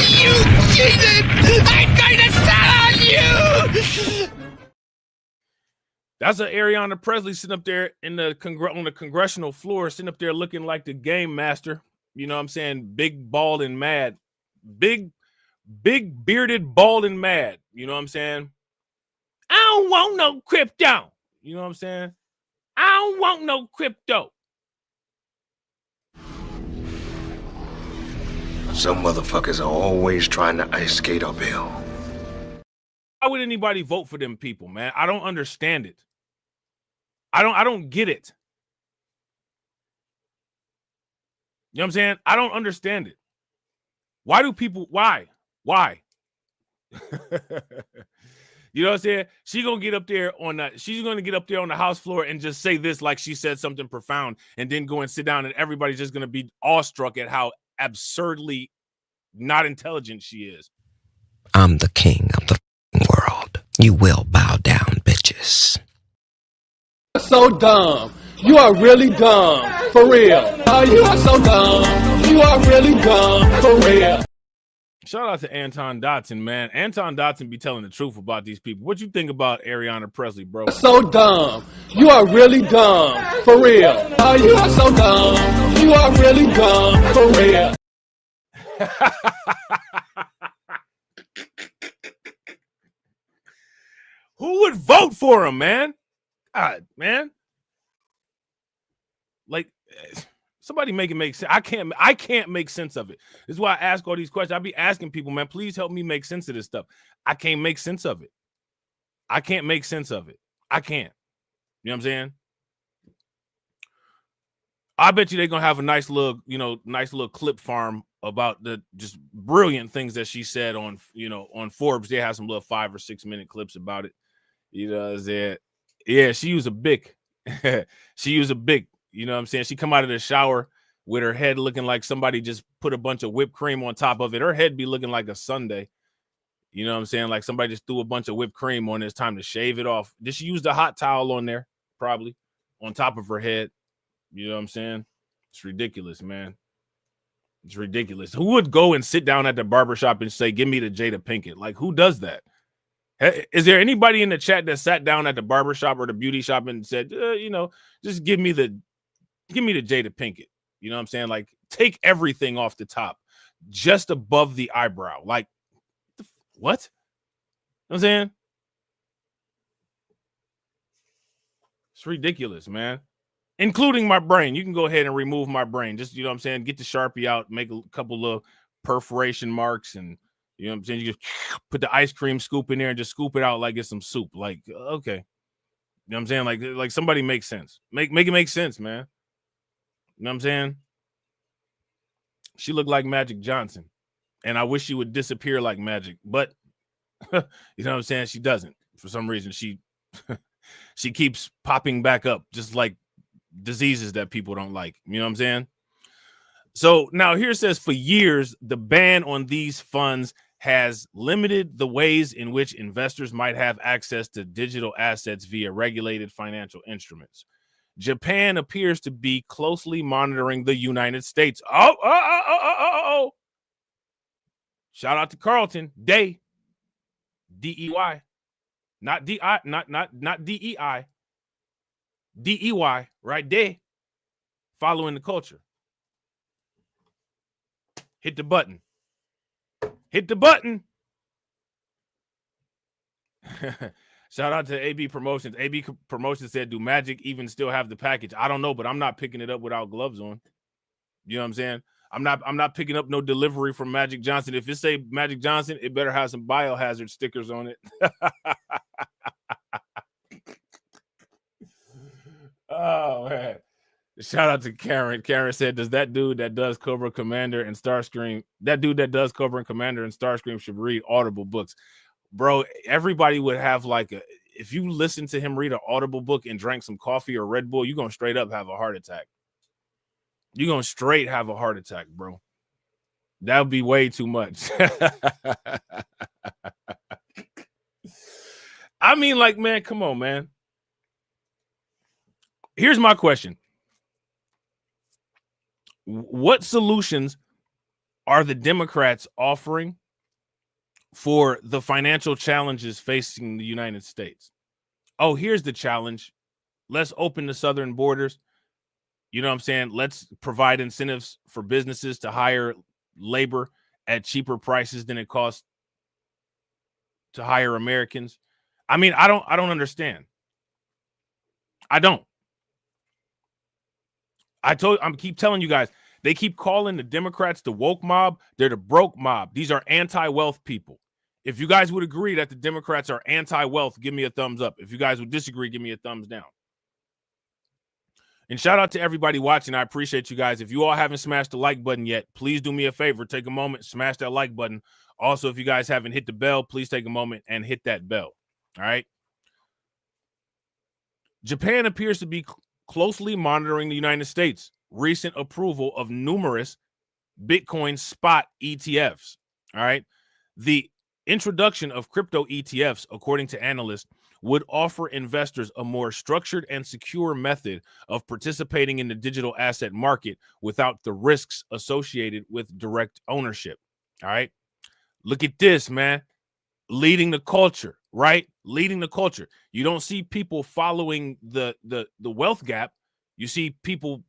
You cheated! I'm going to tell on you! That's an Ariana Presley sitting up there on the congressional floor, sitting up there looking like the game master. You know what I'm saying? Big, bald, and mad. Big, bearded, bald, and mad. You know what I'm saying? I don't want no crypto. You know what I'm saying? I don't want no crypto. Some motherfuckers are always trying to ice skate uphill. Why would anybody vote for them people, man? I don't understand it. I don't get it. You know what I'm saying? I don't understand it. Why? You know what I'm saying? She's gonna get up there on the House floor and just say this like she said something profound, and then go and sit down, and everybody's just gonna be awestruck at how absurdly not intelligent she is. I'm the king of the world. You will bow down, bitches. So dumb. You are really dumb. For real. Oh, you are so dumb. You are really dumb. For real. Shout out to Anton Dotson, man. Anton Dotson be telling the truth about these people. What you think about Ariana Presley, bro? So dumb. You are really dumb. For real. Oh, you are so dumb. You are really dumb. For real. Who would vote for him, man? God, man. Like, somebody make it make sense. I can't make sense of it. This is why I ask all these questions. I be asking people, man, please help me make sense of this stuff. I can't make sense of it. I can't make sense of it. I can't. You know what I'm saying? I bet you they're gonna have a nice little clip farm about the just brilliant things that she said on Forbes. They have some little 5 or 6 minute clips about it. You know what I'm saying? Yeah, she used a bic. She used a bic. You know what I'm saying? She come out of the shower with her head looking like somebody just put a bunch of whipped cream on top of it. Her head be looking like a sundae. You know what I'm saying? Like somebody just threw a bunch of whipped cream on it. It's time to shave it off. Did she use the hot towel on there? Probably on top of her head. You know what I'm saying? It's ridiculous, man. It's ridiculous. Who would go and sit down at the barbershop and say, give me the Jada Pinkett? Like, who does that? Is there anybody in the chat that sat down at the barbershop or the beauty shop and said, just give me the Jada Pinkett? You know what I'm saying? Like, take everything off the top, just above the eyebrow. Like, what? You know what I'm saying? It's ridiculous, man. Including my brain. You can go ahead and remove my brain. Just, you know what I'm saying? Get the Sharpie out, make a couple of perforation marks, and you know what I'm saying? You just put the ice cream scoop in there and just scoop it out like it's some soup. Like, okay. You know what I'm saying? Like somebody make sense. Make it make sense, man. You know what I'm saying? She looked like Magic Johnson. And I wish she would disappear like magic. But, you know what I'm saying? She doesn't. For some reason, she keeps popping back up, just like diseases that people don't like. You know what I'm saying? So now here it says, for years, the ban on these funds has limited the ways in which investors might have access to digital assets via regulated financial instruments. Japan appears to be closely monitoring the United States. Oh. Shout out to Carlton. Day. D-E-Y. Not D-I, not D-E-I. D-E-Y, right there. Following the culture. Hit the button. Hit the button. Shout out to AB Promotions. AB Promotions said, do Magic even still have the package? I don't know, but I'm not picking it up without gloves on. You know what I'm saying? I'm not picking up no delivery from Magic Johnson. If it say Magic Johnson, it better have some biohazard stickers on it. Oh, man. Shout out to Karen. Karen said, does that dude that does Cobra Commander and Starscream, should read Audible books? Bro, everybody would have if you listen to him read an Audible book and drank some coffee or Red Bull, you're going to straight up have a heart attack. You're going to straight have a heart attack, bro. That would be way too much. I mean, man, come on, man. Here's my question. What solutions are the Democrats offering for the financial challenges facing the United States? Oh, here's the challenge. Let's open the southern borders. You know what I'm saying? Let's provide incentives for businesses to hire labor at cheaper prices than it costs to hire Americans. I mean, I don't understand. I don't. I keep telling you guys, they keep calling the Democrats the woke mob. They're the broke mob. These are anti-wealth people. If you guys would agree that the Democrats are anti-wealth, give me a thumbs up. If you guys would disagree, give me a thumbs down. And shout out to everybody watching. I appreciate you guys. If you all haven't smashed the like button yet, please do me a favor. Take a moment, smash that like button. Also, if you guys haven't hit the bell, please take a moment and hit that bell. All right. Japan appears to be closely monitoring the United States' recent approval of numerous Bitcoin spot ETFs. All right. The introduction of crypto ETFs, according to analysts, would offer investors a more structured and secure method of participating in the digital asset market without the risks associated with direct ownership. All right. Look at this, man. Leading the culture, right? Leading the culture. You don't see people following the wealth gap. You see people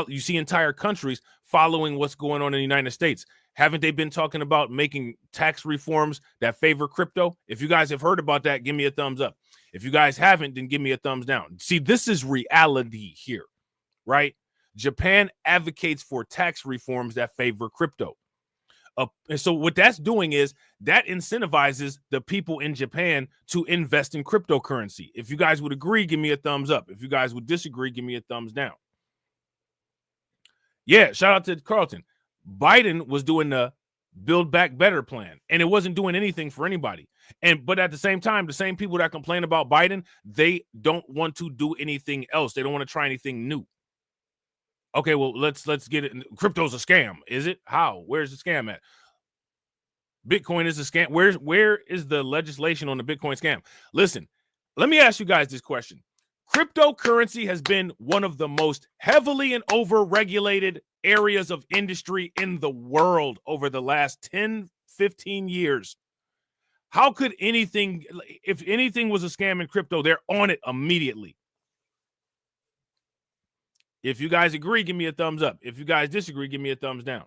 you see entire countries following what's going on in the United States. Haven't they been talking about making tax reforms that favor crypto? If you guys have heard about that, give me a thumbs up. If you guys haven't, then give me a thumbs down. See, this is reality here, right? Japan advocates for tax reforms that favor crypto. And so what that's doing is that incentivizes the people in Japan to invest in cryptocurrency. If you guys would agree, give me a thumbs up. If you guys would disagree, give me a thumbs down. Yeah, shout out to Carlton. Biden was doing the Build Back Better plan, and it wasn't doing anything for anybody. But at the same time, the same people that complain about Biden, they don't want to do anything else. They don't want to try anything new. Okay, well, let's get it. Crypto's a scam. Is it? How? Where's the scam at? Bitcoin is a scam. Where is the legislation on the Bitcoin scam? Listen, let me ask you guys this question. Cryptocurrency has been one of the most heavily and over-regulated areas of industry in the world over the last 10, 15 years. How could anything, if anything was a scam in crypto, they're on it immediately. If you guys agree, give me a thumbs up. If you guys disagree, give me a thumbs down.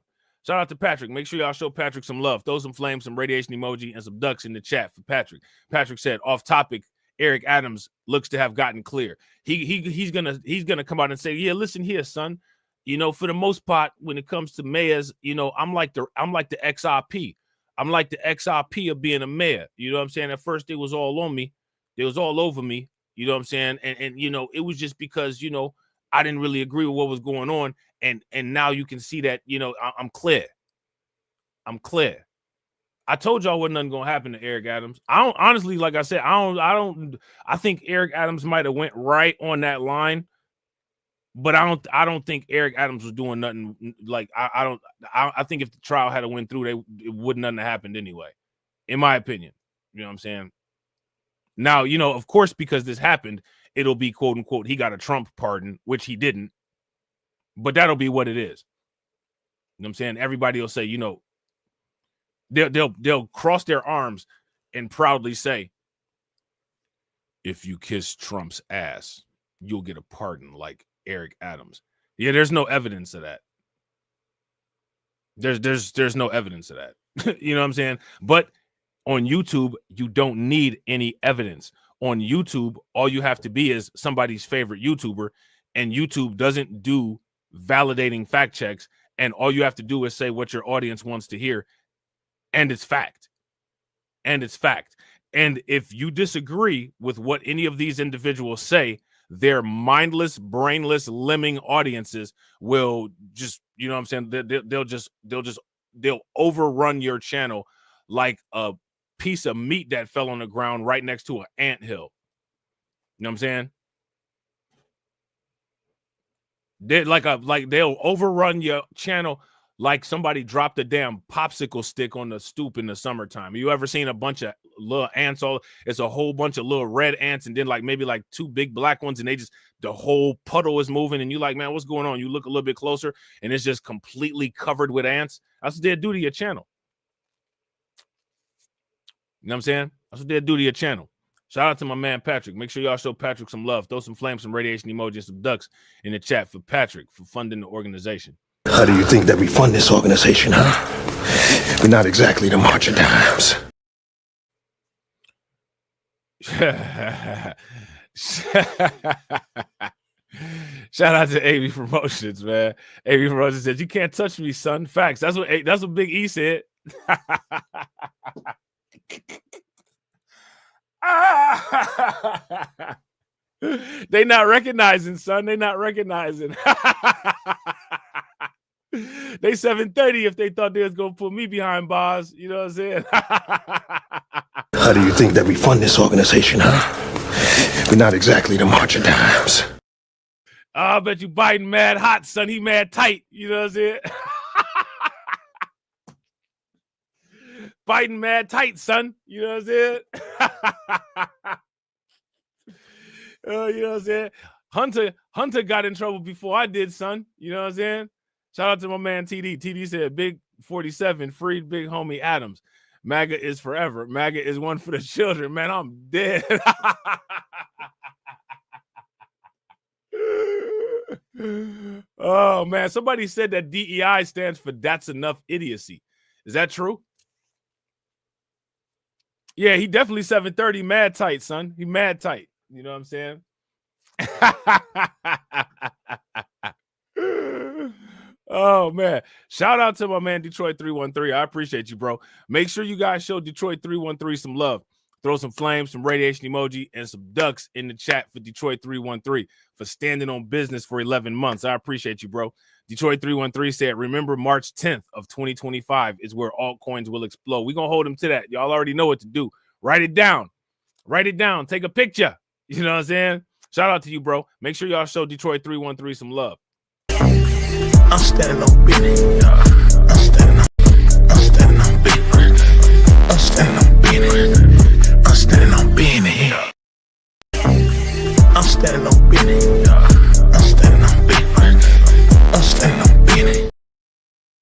Shout out to Patrick. Make sure y'all show Patrick some love. Throw some flames, some radiation emoji, and some ducks in the chat for Patrick. Patrick said, off topic, Eric Adams looks to have gotten clear. He's gonna come out and say, yeah, listen here, son. You know, for the most part, when it comes to mayors, you know, I'm like the XRP. I'm like the XRP of being a mayor. You know what I'm saying? At first, it was all on me. It was all over me. You know what I'm saying? And you know, it was just because, you know, I didn't really agree with what was going on. And now you can see that, you know, I'm clear. I'm clear. I told y'all wasn't nothing gonna happen to Eric Adams. I don't, honestly, like I said, I think Eric Adams might have went right on that line, but I don't think Eric Adams was doing nothing. Like I think if the trial had went through, it wouldn't nothing have happened anyway, in my opinion. You know what I'm saying? Now, you know, of course, because this happened, it'll be quote unquote he got a Trump pardon, which he didn't, but that'll be what it is. You know what I'm saying? Everybody will say, you know, they'll cross their arms and proudly say, if you kiss Trump's ass, you'll get a pardon like Eric Adams. Yeah, there's no evidence of that. There's no evidence of that. You know what I'm saying? But on YouTube, you don't need any evidence. On YouTube, all you have to be is somebody's favorite YouTuber, and YouTube doesn't do validating fact checks, and all you have to do is say what your audience wants to hear, and it's fact. And it's fact. And if you disagree with what any of these individuals say, their mindless, brainless, lemming audiences will just, you know what I'm saying? They'll overrun your channel like a piece of meat that fell on the ground right next to an anthill. You know what I'm saying? They'll overrun your channel like somebody dropped a damn popsicle stick on the stoop in the summertime. You ever seen a bunch of little ants? It's a whole bunch of little red ants, and then like maybe like two big black ones, and the whole puddle is moving, and you like, man, what's going on? You look a little bit closer, and it's just completely covered with ants. That's what they do to your channel. You know what I'm saying? That's what they do to your channel. Shout out to my man Patrick. Make sure y'all show Patrick some love. Throw some flames, some radiation emojis, some ducks in the chat for Patrick for funding the organization. How do you think that we fund this organization, huh? We're not exactly the March of Dimes. Shout out to AV Promotions, man. AV Promotions said, "You can't touch me, son." Facts. That's what Big E said. They not recognizing, son. They not recognizing. They 730 if they thought they was gonna put me behind bars. You know what I'm saying? How do you think that we fund this organization, huh? We're not exactly the March of Dimes. I bet you Biden mad hot, son. He mad tight. You know what I'm saying? Biden mad tight, son. You know what I'm saying? You know what I'm saying? Hunter got in trouble before I did, son. You know what I'm saying? Shout out to my man TD. TD said, Big 47 freed big homie Adams. MAGA is forever. MAGA is one for the children. Man, I'm dead. Oh, man. Somebody said that DEI stands for That's Enough Idiocy. Is that true? Yeah, he definitely 730 mad tight, son. He mad tight. You know what I'm saying? Oh, man. Shout out to my man, Detroit 313. I appreciate you, bro. Make sure you guys show Detroit 313 some love. Throw some flames, some radiation emoji, and some ducks in the chat for Detroit 313 for standing on business for 11 months. I appreciate you, bro. Detroit 313 said, remember March 10th of 2025 is where altcoins will explode. We're going to hold them to that. Y'all already know what to do. Write it down. Write it down. Take a picture. You know what I'm saying? Shout out to you, bro. Make sure y'all show Detroit 313 some love. I'm standing on business. I'm standing on business. I'm standing on business. I'm standing on business. I'm standing on business. I'm standing on business. I'm standing on business.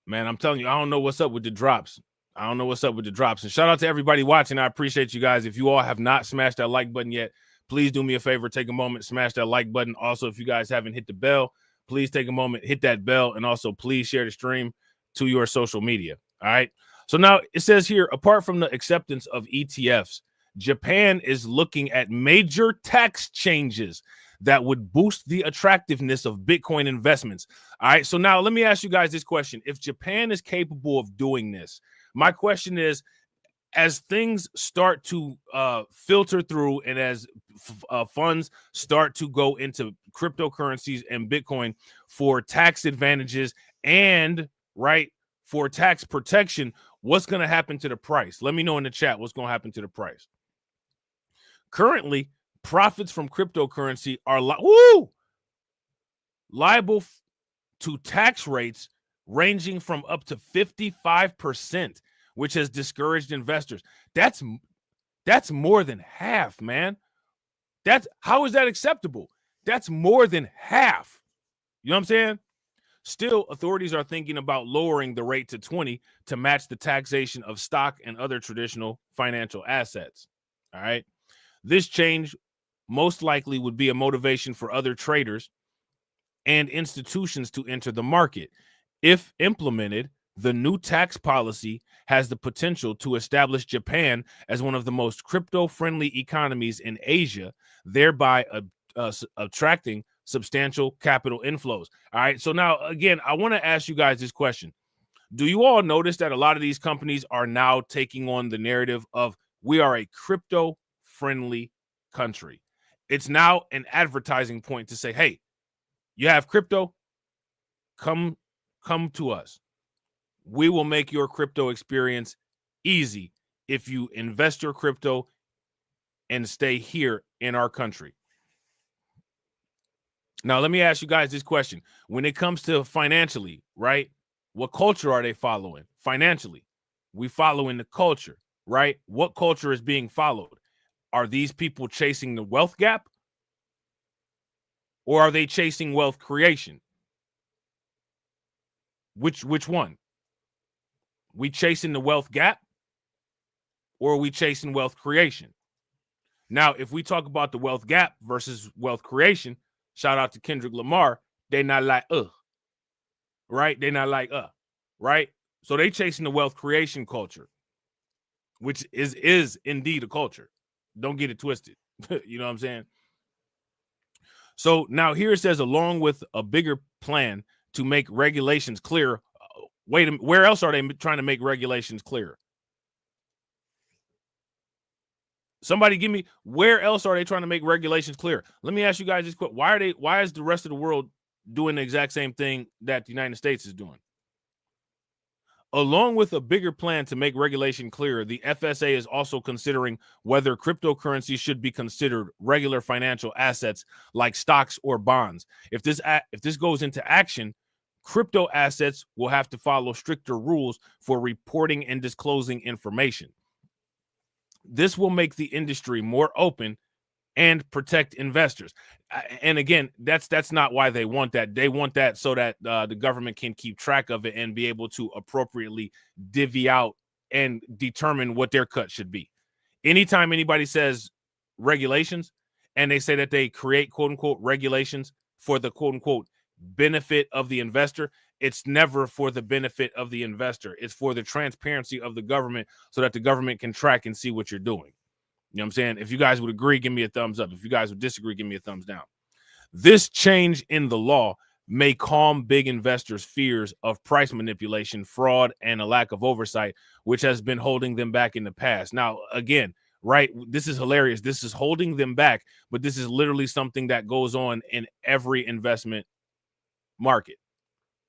Man, I'm telling you, I don't know what's up with the drops. I don't know what's up with the drops. And shout out to everybody watching. I appreciate you guys. If you all have not smashed that like button yet, please do me a favor. Take a moment, smash that like button. Also, if you guys haven't hit the bell, please take a moment, hit that bell. And also, please share the stream to your social media. All right. So now it says here, apart from the acceptance of ETFs, Japan is looking at major tax changes that would boost the attractiveness of Bitcoin investments. All right. So now let me ask you guys this question. If Japan is capable of doing this, my question is, as things start to filter through and as funds start to go into cryptocurrencies and Bitcoin for tax advantages and for tax protection, what's going to happen to the price? Let me know in the chat what's going to happen to the price. Currently, profits from cryptocurrency are liable to tax rates ranging from up to 55%, which has discouraged investors. That's more than half, man. How is that acceptable? That's more than half. You know what I'm saying? Still, authorities are thinking about lowering the rate to 20 to match the taxation of stock and other traditional financial assets. All right. This change most likely would be a motivation for other traders and institutions to enter the market. If implemented, the new tax policy has the potential to establish Japan as one of the most crypto-friendly economies in Asia, thereby attracting substantial capital inflows. All right. So now, again, I want to ask you guys this question. Do you all notice that a lot of these companies are now taking on the narrative of we are a crypto-friendly country? It's now an advertising point to say, hey, you have crypto, come to us. We will make your crypto experience easy if you invest your crypto and stay here in our country. Now, let me ask you guys this question. When it comes to financially, right? What culture are they following? Financially, we following the culture, right? What culture is being followed? Are these people chasing the wealth gap? Or are they chasing wealth creation? Which one? We chasing the wealth gap? Or are we chasing wealth creation? Now, if we talk about the wealth gap versus wealth creation, shout out to Kendrick Lamar, they not like right? They not like right? So they chasing the wealth creation culture, which is indeed a culture. Don't get it twisted. You know what I'm saying? So now here it says, along with a bigger plan to make regulations clear. Wait a minute, where else are they trying to make regulations clear? Somebody give me, where else are they trying to make regulations clear? Let me ask you guys this quick. Why is the rest of the world doing the exact same thing that the United States is doing? Along with a bigger plan to make regulation clearer, the FSA is also considering whether cryptocurrencies should be considered regular financial assets like stocks or bonds. If this goes into action, crypto assets will have to follow stricter rules for reporting and disclosing information. This will make the industry more open and protect investors. And again, that's not why they want that. They want that so that the government can keep track of it and be able to appropriately divvy out and determine what their cut should be. Anytime anybody says regulations and they say that they create quote unquote regulations for the quote unquote benefit of the investor, it's never for the benefit of the investor. It's for the transparency of the government so that the government can track and see what you're doing. You know what I'm saying? If you guys would agree, give me a thumbs up. If you guys would disagree, give me a thumbs down. This change in the law may calm big investors' fears of price manipulation, fraud, and a lack of oversight, which has been holding them back in the past. Now, again, right, this is hilarious. This is holding them back, but this is literally something that goes on in every investment market.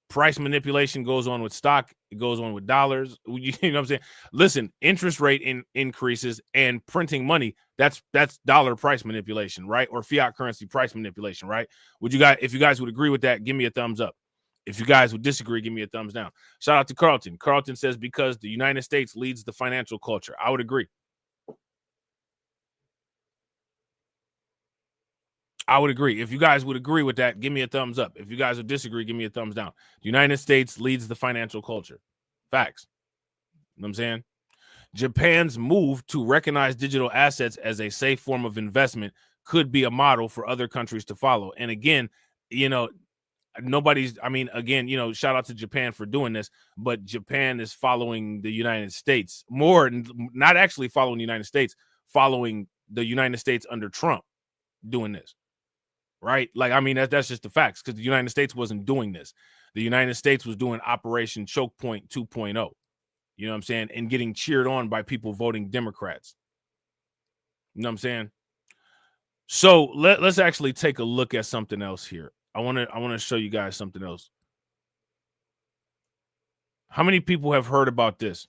Price manipulation goes on with stock. It goes on with dollars. You know what I'm saying? Listen, interest rate increases and printing money. That's dollar price manipulation, right? Or fiat currency price manipulation, right? If you guys would agree with that, give me a thumbs up. If you guys would disagree, give me a thumbs down. Shout out to Carlton. Carlton says because the United States leads the financial culture. I would agree. I would agree. If you guys would agree with that, give me a thumbs up. If you guys would disagree, give me a thumbs down. The United States leads the financial culture. Facts. You know what I'm saying? Japan's move to recognize digital assets as a safe form of investment could be a model for other countries to follow. And again, you know, shout out to Japan for doing this, but Japan is following the United States more, not actually following the United States, following the United States under Trump doing this. Right? Like, I mean, that's just the facts, because the United States wasn't doing this. The United States was doing Operation Choke Point 2.0. You know what I'm saying? And getting cheered on by people voting Democrats. You know what I'm saying? So let's actually take a look at something else here. I want to show you guys something else. How many people have heard about this?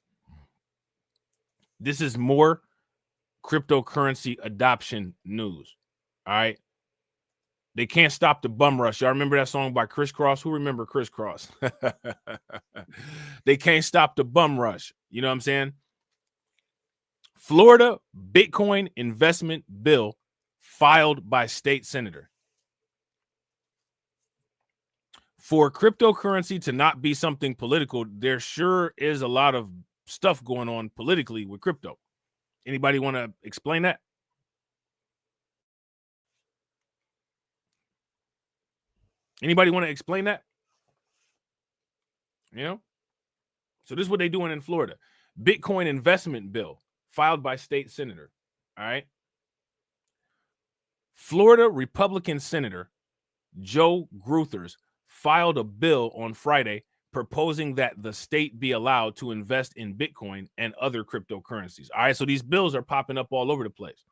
This is more cryptocurrency adoption news. All right. They can't stop the bum rush. Y'all remember that song by Criss Cross? Who remember Criss Cross? They can't stop the bum rush. You know what I'm saying? Florida Bitcoin investment bill filed by state senator. For cryptocurrency to not be something political, there sure is a lot of stuff going on politically with crypto. Anybody want to explain that? Anybody want to explain that? You know? So this is what they're doing in Florida. Bitcoin investment bill filed by state senator. All right. Florida Republican Senator Joe Gruthers filed a bill on Friday proposing that the state be allowed to invest in Bitcoin and other cryptocurrencies. All right. So these bills are popping up all over the place.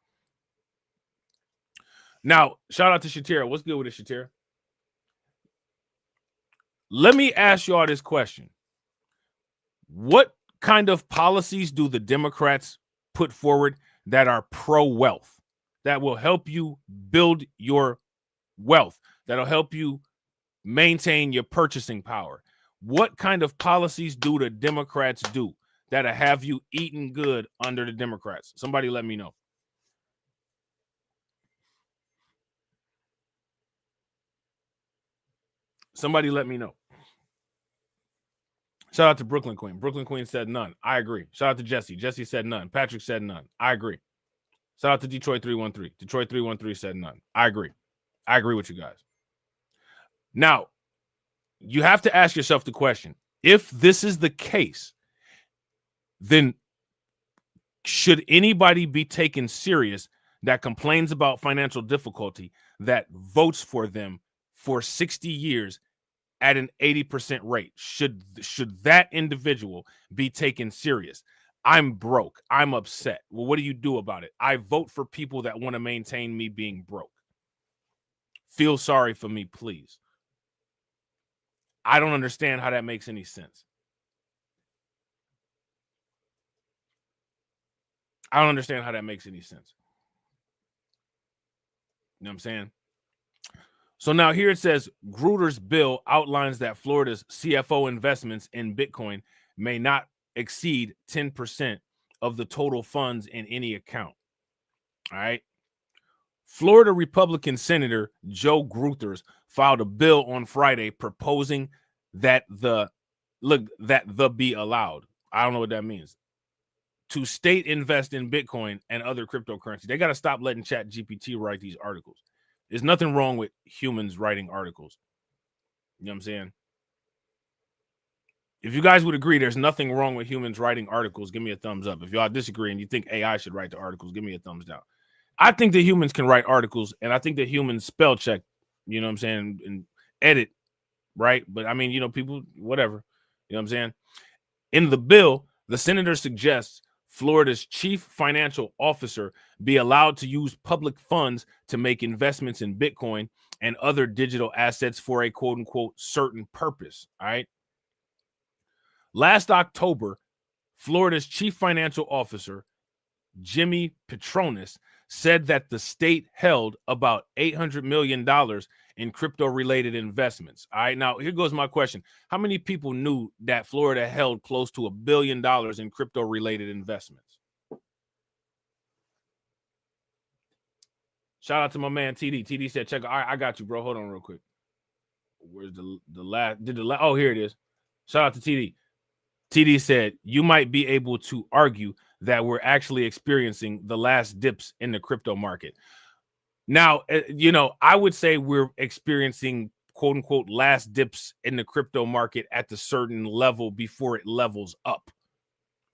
Now, shout out to Shatira. What's good with it, Shatira? Let me ask y'all this question. What kind of policies do the Democrats put forward that are pro-wealth, that will help you build your wealth, that'll help you maintain your purchasing power? What kind of policies do the Democrats do that'll have you eating good under the Democrats? Somebody let me know. Somebody let me know. Shout out to Brooklyn Queen. Brooklyn Queen said none. I agree. Shout out to Jesse. Jesse said none. Patrick said none. I agree. Shout out to Detroit 313. Detroit 313 said none. I agree. I agree with you guys. Now, you have to ask yourself the question, if this is the case, then should anybody be taken serious that complains about financial difficulty, that votes for them for 60 years at an 80% rate? Should that individual be taken serious? I'm broke. I'm upset. Well, what do you do about it? I vote for people that want to maintain me being broke. Feel sorry for me, please. I don't understand how that makes any sense. I don't understand how that makes any sense. You know what I'm saying? So now here it says Gruter's bill outlines that Florida's CFO investments in Bitcoin may not exceed 10% of the total funds in any account. All right. Florida Republican Senator Joe Gruthers filed a bill on Friday proposing that the be allowed. I don't know what that means. To state invest in Bitcoin and other cryptocurrency. They got to stop letting ChatGPT write these articles. There's nothing wrong with humans writing articles. You know what I'm saying? If you guys would agree there's nothing wrong with humans writing articles, give me a thumbs up. If y'all disagree and you think AI should write the articles, give me a thumbs down. I think that humans can write articles, and I think that humans spell check, you know what I'm saying, and edit, right? But I mean, you know, people, whatever, you know what I'm saying? In the bill, the senator suggests Florida's chief financial officer be allowed to use public funds to make investments in Bitcoin and other digital assets for a quote unquote certain purpose. All right. Last October, Florida's chief financial officer, Jimmy Petronis, said that the state held about $800 million in crypto-related investments. All right, now here goes my question. How many people knew that Florida held close to $1 billion in crypto-related investments? Shout out to my man TD. TD said, check. All right, I got you, bro. Hold on real quick. Where's the last? Oh, here it is. Shout out to TD. TD said, you might be able to argue that we're actually experiencing the last dips in the crypto market. Now, I would say we're experiencing quote unquote last dips in the crypto market at the certain level before it levels up,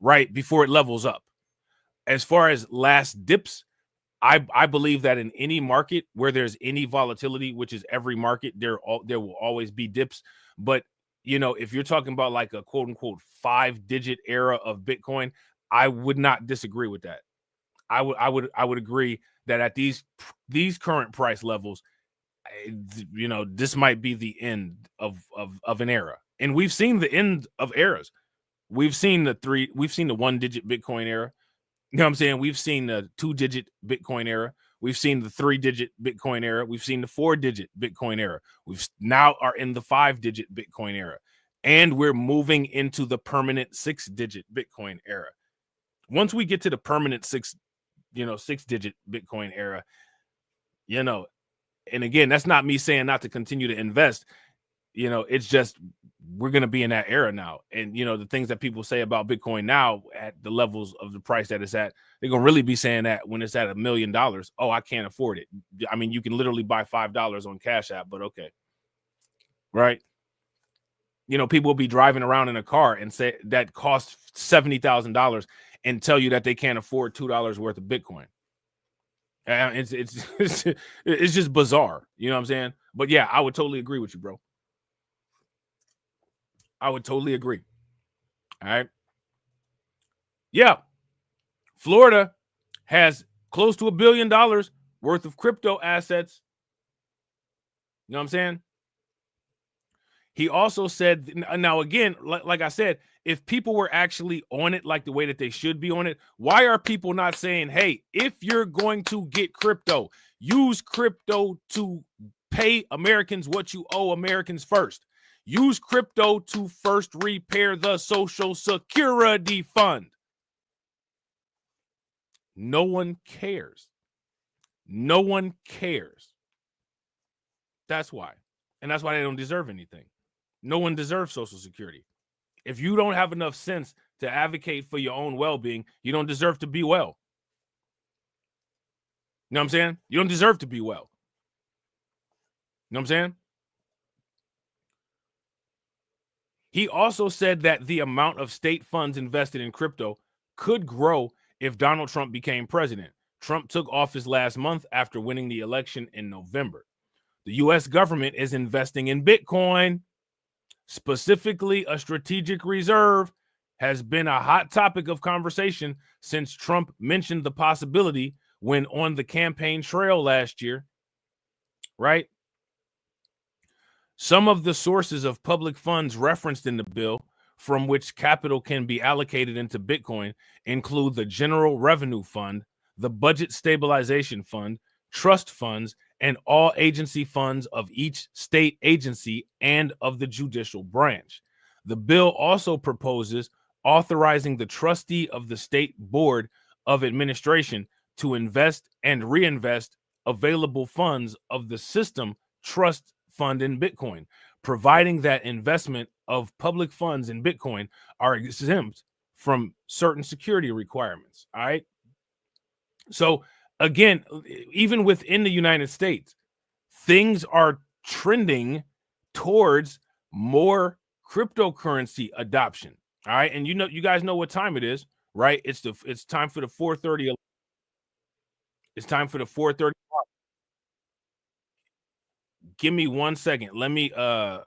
right? Before it levels up. As far as last dips, I believe that in any market where there's any volatility, which is every market, there will always be dips. But if you're talking about like a quote unquote 5-digit era of Bitcoin, I would not disagree with that. I would agree that at these current price levels, this might be the end of an era. And we've seen the end of eras. We've seen the 1-digit Bitcoin era. You know what I'm saying? We've seen the 2-digit Bitcoin era. We've seen the 3-digit Bitcoin era. We've seen the 4-digit Bitcoin era. We've now are in the 5-digit Bitcoin era. And we're moving into the permanent 6-digit Bitcoin era. Once we get to the permanent 6-digit Bitcoin era, and again, that's not me saying not to continue to invest. It's just we're going to be in that era now. And, the things that people say about Bitcoin now at the levels of the price that it's at, they're going to really be saying that when it's at $1 million. Oh, I can't afford it. I mean, you can literally buy $5 on Cash App, but okay. Right. People will be driving around in a car and say that costs $70,000 and tell you that they can't afford $2 worth of Bitcoin. It's just bizarre. You know what I'm saying? But yeah, I would totally agree with you, bro. I would totally agree. All right. Yeah. Florida has close to $1 billion worth of crypto assets. You know what I'm saying? He also said, now again, like I said, if people were actually on it like the way that they should be on it, why are people not saying, hey, if you're going to get crypto, use crypto to pay Americans what you owe Americans first. Use crypto to first repair the Social Security fund. No one cares. No one cares. That's why. And that's why they don't deserve anything. No one deserves Social Security. If you don't have enough sense to advocate for your own well-being, you don't deserve to be well. You know what I'm saying? You don't deserve to be well. You know what I'm saying? He also said that the amount of state funds invested in crypto could grow if Donald Trump became president. Trump took office last month after winning the election in November. The U.S. government is investing in Bitcoin. Specifically, a strategic reserve has been a hot topic of conversation since Trump mentioned the possibility when on the campaign trail last year, right? Some of the sources of public funds referenced in the bill from which capital can be allocated into Bitcoin include the General Revenue Fund, the Budget Stabilization Fund, trust funds, and all agency funds of each state agency and of the judicial branch. The bill also proposes authorizing the trustee of the state board of administration to invest and reinvest available funds of the system trust fund in Bitcoin, providing that investment of public funds in Bitcoin are exempt from certain security requirements. All right. So again, even within the United States, things are trending towards more cryptocurrency adoption. All right. And you guys know what time it is, right? It's time for the 4:30. It's time for the 4:30. Give me 1 second. Let me go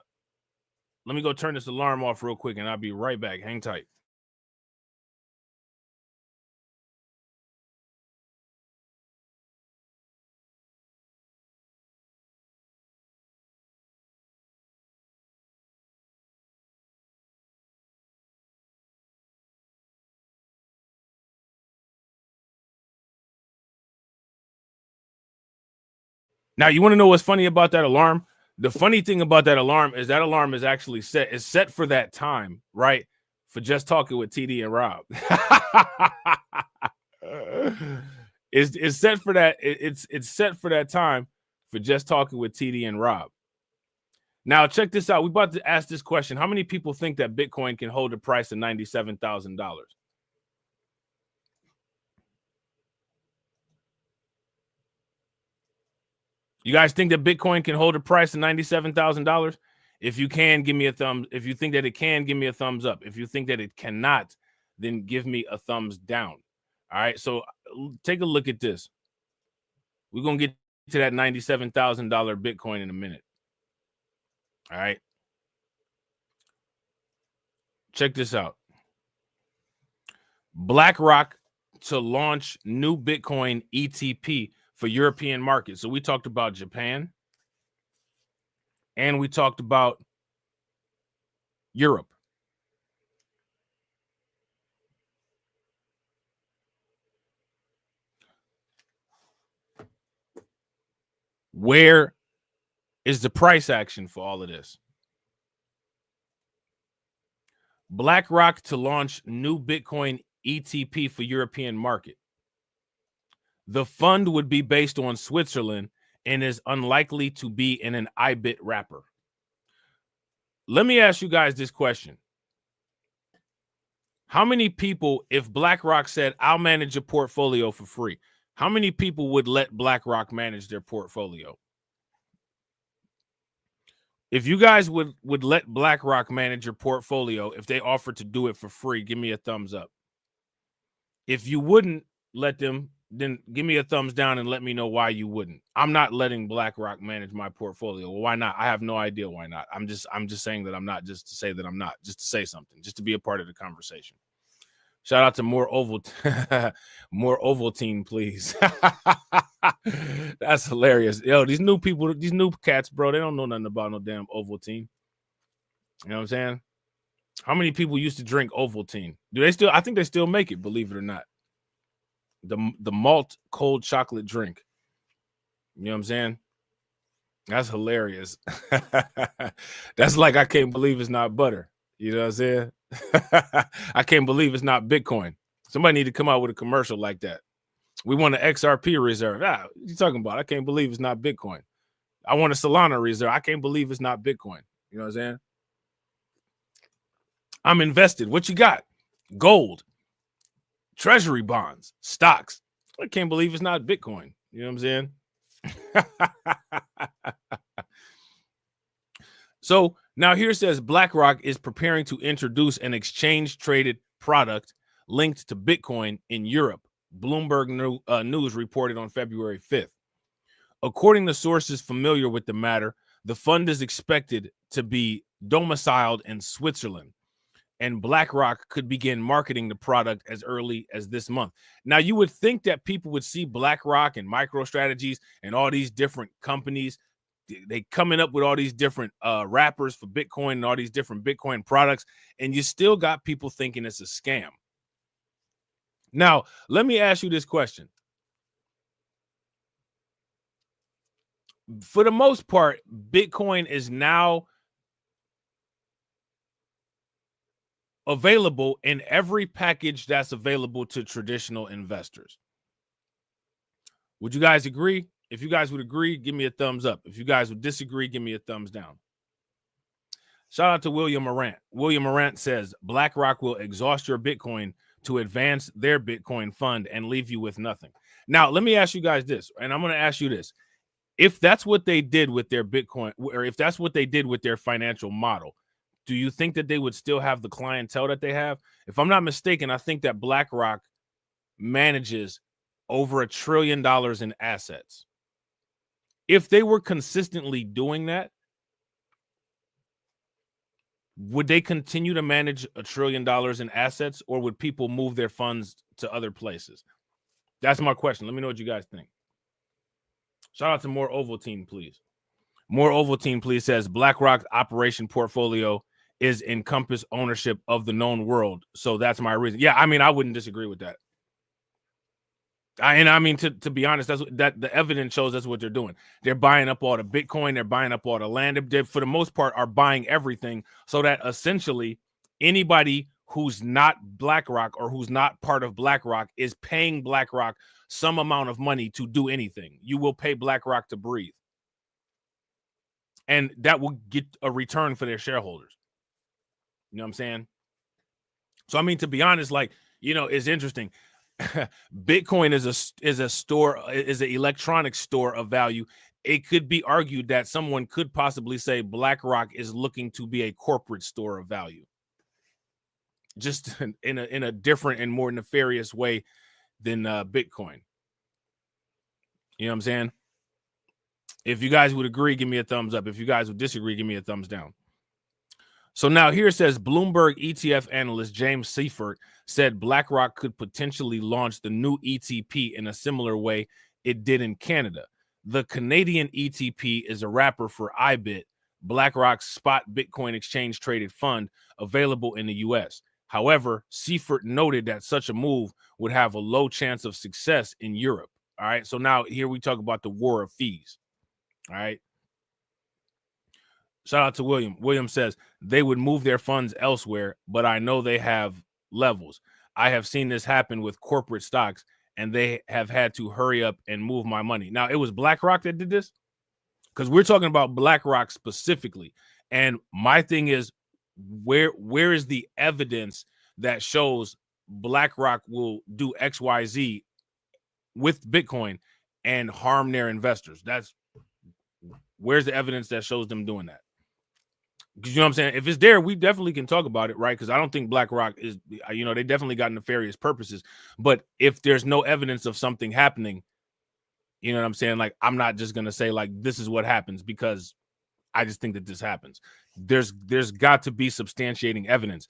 turn this alarm off real quick and I'll be right back. Hang tight. Now, you want to know what's funny about that alarm? The funny thing about that alarm is actually set. It's set for that time, right? For Just Talking with TD and Rob. It's set for that. It's set for that time for Just Talking with TD and Rob. Now, check this out. We're about to ask this question. How many people think that Bitcoin can hold a price of $97,000? You guys think that Bitcoin can hold a price of $97,000? If you can, give me a thumb. If you think that it can, give me a thumbs up. If you think that it cannot, then give me a thumbs down. All right. So take a look at this. We're going to get to that $97,000 Bitcoin in a minute. All right. Check this out. BlackRock to launch new Bitcoin ETP for European markets. So we talked about Japan and we talked about Europe. Where is the price action for all of this? BlackRock to launch new Bitcoin ETP for European market. The fund would be based on Switzerland and is unlikely to be in an IBIT wrapper. Let me ask you guys this question. How many people, if BlackRock said, I'll manage a portfolio for free, how many people would let BlackRock manage their portfolio? If you guys would let BlackRock manage your portfolio, if they offered to do it for free, give me a thumbs up. If you wouldn't let them, then give me a thumbs down and let me know why you wouldn't. I'm not letting BlackRock manage my portfolio. Well, why not? I have no idea why not. I'm just saying that I'm not, just to say that I'm not, just to say something, just to be a part of the conversation. Shout out to more Ovaltine, please. That's hilarious. Yo, these new people, these new cats, bro, they don't know nothing about no damn Ovaltine. You know what I'm saying? How many people used to drink Ovaltine? Do they still? I think they still make it, believe it or not. The malt cold chocolate drink. You know what I'm saying? That's hilarious. That's like, I can't believe it's not butter. You know what I'm saying? I can't believe it's not Bitcoin. Somebody need to come out with a commercial like that. We want an XRP reserve. What you talking about? I can't believe it's not Bitcoin. I want a Solana reserve. I can't believe it's not Bitcoin. You know what I'm saying? I'm invested. What you got? Gold, treasury bonds, stocks. I can't believe it's not Bitcoin. You know what I'm saying? So now here says BlackRock is preparing to introduce an exchange-traded product linked to Bitcoin in Europe. Bloomberg News reported on February 5th. According to sources familiar with the matter, the fund is expected to be domiciled in Switzerland, and BlackRock could begin marketing the product as early as this month. Now, you would think that people would see BlackRock and MicroStrategies and all these different companies, they coming up with all these different wrappers for Bitcoin and all these different Bitcoin products, and you still got people thinking it's a scam. Now, let me ask you this question. For the most part, Bitcoin is now available in every package that's available to traditional investors. Would you guys agree? If you guys would agree, give me a thumbs up. If you guys would disagree, give me a thumbs down. Shout out to William Morant. William Morant says, BlackRock will exhaust your Bitcoin to advance their Bitcoin fund and leave you with nothing. Now, let me ask you guys this, and I'm going to ask you this. If that's what they did with their Bitcoin, or if that's what they did with their financial model, do you think that they would still have the clientele that they have? If I'm not mistaken, I think that BlackRock manages over $1 trillion in assets. If they were consistently doing that, would they continue to manage $1 trillion in assets, or would people move their funds to other places? That's my question. Let me know what you guys think. Shout out to More Ovaltine, please. More Ovaltine, please, says BlackRock's operation portfolio is encompass ownership of the known world. So that's my reason. Yeah, I mean, I wouldn't disagree with that. I mean, to be honest, that the evidence shows that's what they're doing. They're buying up all the Bitcoin, they're buying up all the land. They, for the most part, are buying everything so that essentially anybody who's not BlackRock or who's not part of BlackRock is paying BlackRock some amount of money to do anything. You will pay BlackRock to breathe, and that will get a return for their shareholders. You know what I'm saying? So I mean, to be honest, like, it's interesting. Bitcoin is an electronic store of value. It could be argued that someone could possibly say BlackRock is looking to be a corporate store of value, just in a different and more nefarious way than Bitcoin. You know what I'm saying? If you guys would agree, give me a thumbs up. If you guys would disagree, give me a thumbs down. So now here it says Bloomberg ETF analyst James Seifert said BlackRock could potentially launch the new ETP in a similar way it did in Canada. The Canadian ETP is a wrapper for IBIT, BlackRock's spot Bitcoin exchange traded fund available in the US. However, Seifert noted that such a move would have a low chance of success in Europe. All right. So now here we talk about the war of fees. All right. Shout out to William. William says they would move their funds elsewhere, but I know they have levels. I have seen this happen with corporate stocks, and they have had to hurry up and move my money. Now, it was BlackRock that did this, because we're talking about BlackRock specifically. And my thing is, where is the evidence that shows BlackRock will do XYZ with Bitcoin and harm their investors? Where's the evidence that shows them doing that? You know what I'm saying? If it's there, we definitely can talk about it, right? Because I don't think BlackRock is, they definitely got nefarious purposes. But if there's no evidence of something happening, you know what I'm saying? Like, I'm not just going to say, like, this is what happens because I just think that this happens. There's got to be substantiating evidence.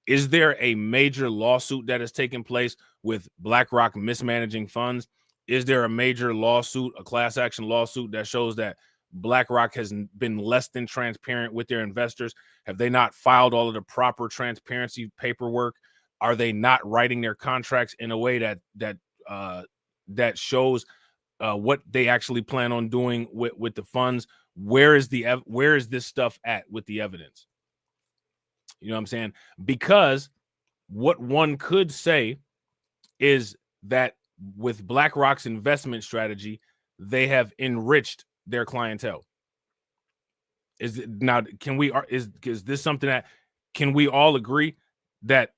Is there a major lawsuit that has taken place with BlackRock mismanaging funds? Is there a major lawsuit, a class action lawsuit that shows that BlackRock has been less than transparent with their investors? Have they not filed all of the proper transparency paperwork? Are they not writing their contracts in a way that shows what they actually plan on doing with the funds? Where is this stuff at with the evidence? You know what I'm saying? Because what one could say is that with BlackRock's investment strategy, they have enriched their clientele. Is this something that can we all agree that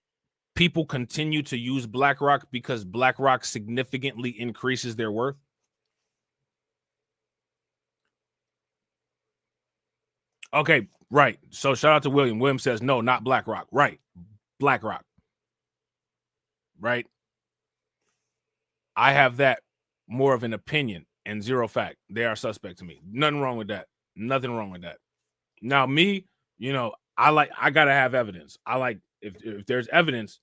people continue to use BlackRock because BlackRock significantly increases their worth? Okay, right. So shout out to William. William says no, not BlackRock. Right. BlackRock. Right. I have that more of an opinion and zero fact. They are suspect to me. Nothing wrong with that. Nothing wrong with that. Now, me, I gotta have evidence. I like if there's evidence,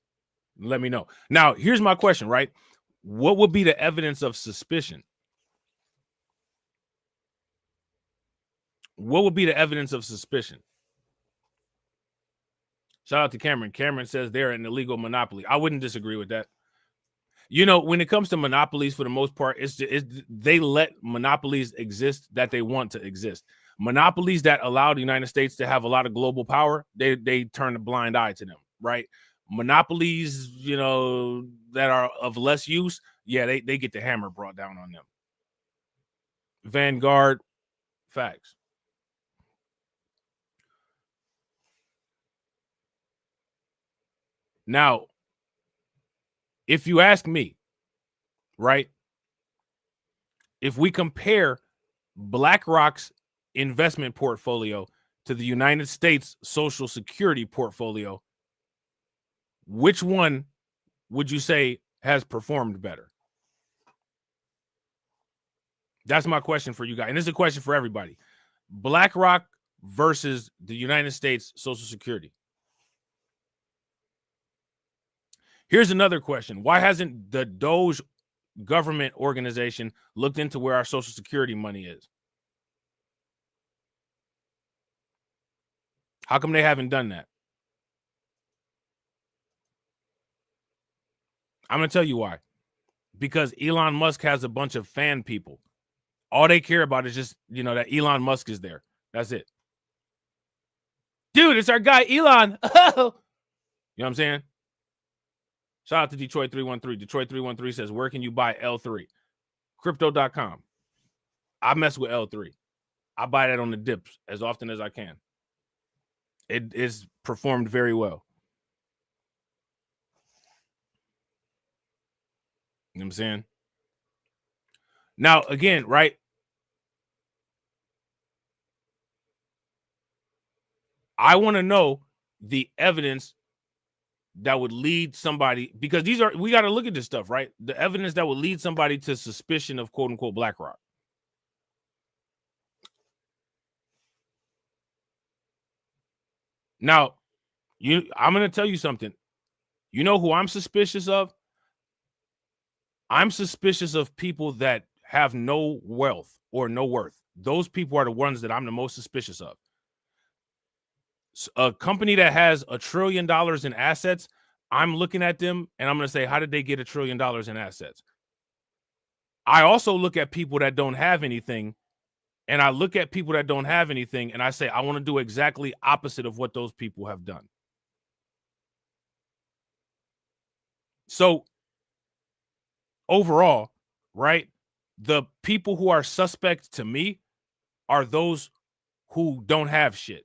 let me know. Now, here's my question, right? What would be the evidence of suspicion? What would be the evidence of suspicion? Shout out to Cameron. Cameron says they're an illegal monopoly. I wouldn't disagree with that. When it comes to monopolies, for the most part, they let monopolies exist that they want to exist. Monopolies that allow the United States to have a lot of global power, they turn a blind eye to them, right? Monopolies, that are of less use, yeah, they get the hammer brought down on them. Vanguard, facts. Now, if you ask me, right, if we compare BlackRock's investment portfolio to the United States Social Security portfolio, which one would you say has performed better? That's my question for you guys. And this is a question for everybody. BlackRock versus the United States Social Security. Here's another question. Why hasn't the Doge government organization looked into where our Social Security money is? How come they haven't done that? I'm going to tell you why. because Elon Musk has a bunch of fan people. All they care about is just, you know, that Elon Musk is there. That's it. Dude, it's our guy, Elon. You know what I'm saying? Shout out to Detroit 313. Detroit 313 says, where can you buy L3? Crypto.com. I mess with L3. I buy that on the dips as often as I can. It is performed very well. You know what I'm saying? Now, again, right? I want to know the evidence that would lead somebody, because we got to look at this stuff, right? The evidence that would lead somebody to suspicion of quote unquote BlackRock. Now, I'm going to tell you something. You know who I'm suspicious of? I'm suspicious of people that have no wealth or no worth. Those people are the ones that I'm the most suspicious of. A company that has $1 trillion in assets, I'm looking at them and I'm going to say, how did they get $1 trillion in assets? I also look at people that don't have anything, and I look at people that don't have anything and I say, I want to do exactly opposite of what those people have done. So overall, right, the people who are suspect to me are those who don't have shit.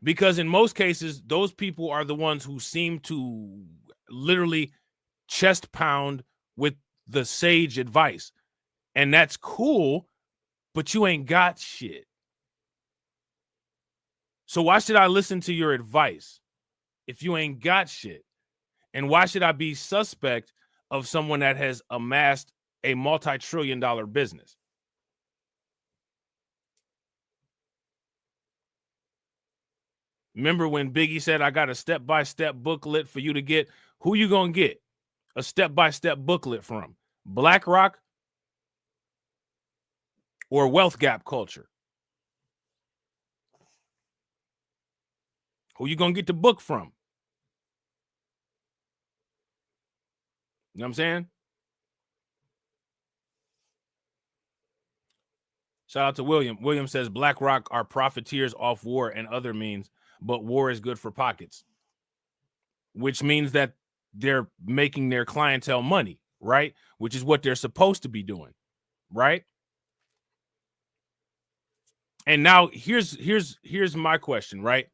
Because in most cases, those people are the ones who seem to literally chest pound with the sage advice. And that's cool, but you ain't got shit. So why should I listen to your advice if you ain't got shit? And why should I be suspect of someone that has amassed a multi-trillion-dollar business? Remember when Biggie said, I got a step-by-step booklet for you to get? Who you going to get a step-by-step booklet from? BlackRock or Wealth Gap Culture? Who you going to get the book from? You know what I'm saying? Shout out to William. William says BlackRock are profiteers off war and other means, but war is good for pockets, which means that they're making their clientele money, right? Which is what they're supposed to be doing, right? And now here's my question, right?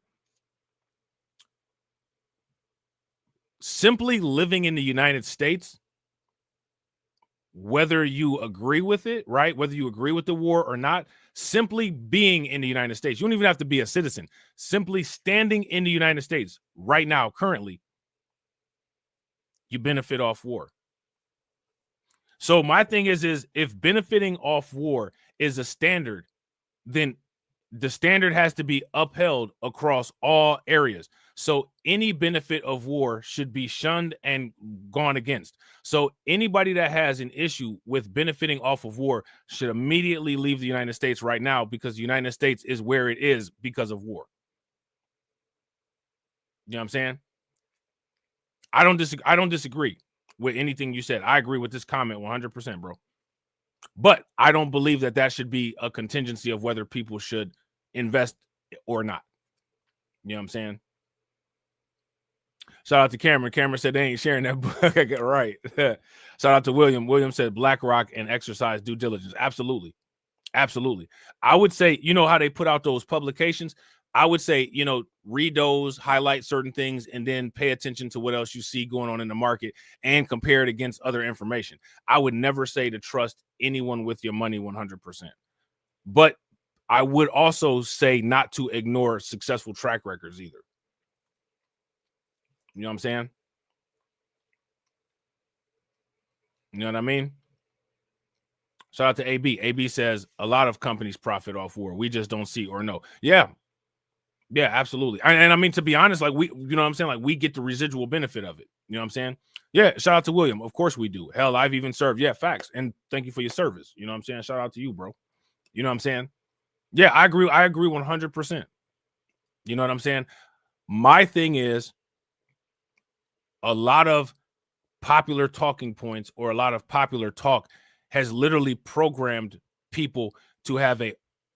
Simply living in the United States, whether you agree with it, right? Whether you agree with the war or not, simply being in the United States, you don't even have to be a citizen. Simply standing in the United States right now, currently, you benefit off war. So my thing is if benefiting off war is a standard, then the standard has to be upheld across all areas. So any benefit of war should be shunned and gone against. So anybody that has an issue with benefiting off of war should immediately leave the United States right now, because the United States is where it is because of war. You know what I'm saying? I don't disagree with anything you said. I agree with this comment 100%, bro. But I don't believe that should be a contingency of whether people should invest or not. You know what I'm saying? Shout out to Cameron. Cameron said they ain't sharing that book. I get right. Shout out to William. William said BlackRock and exercise due diligence. Absolutely. Absolutely. I would say, you know how they put out those publications? I would say, you know, read those, highlight certain things, and then pay attention to what else you see going on in the market and compare it against other information. I would never say to trust anyone with your money 100%. But I would also say not to ignore successful track records either. You know what I'm saying? You know what I mean? Shout out to AB. AB says a lot of companies profit off war. We just don't see or know. Yeah. Yeah, absolutely. And I mean, to be honest, like you know what I'm saying? Like we get the residual benefit of it. You know what I'm saying? Yeah. Shout out to William. Of course we do. Hell, I've even served. Yeah, facts. And thank you for your service. You know what I'm saying? Shout out to you, bro. You know what I'm saying? Yeah, I agree. I agree 100%. You know what I'm saying? My thing is a lot of popular talking points or a lot of popular talk has literally programmed people to have a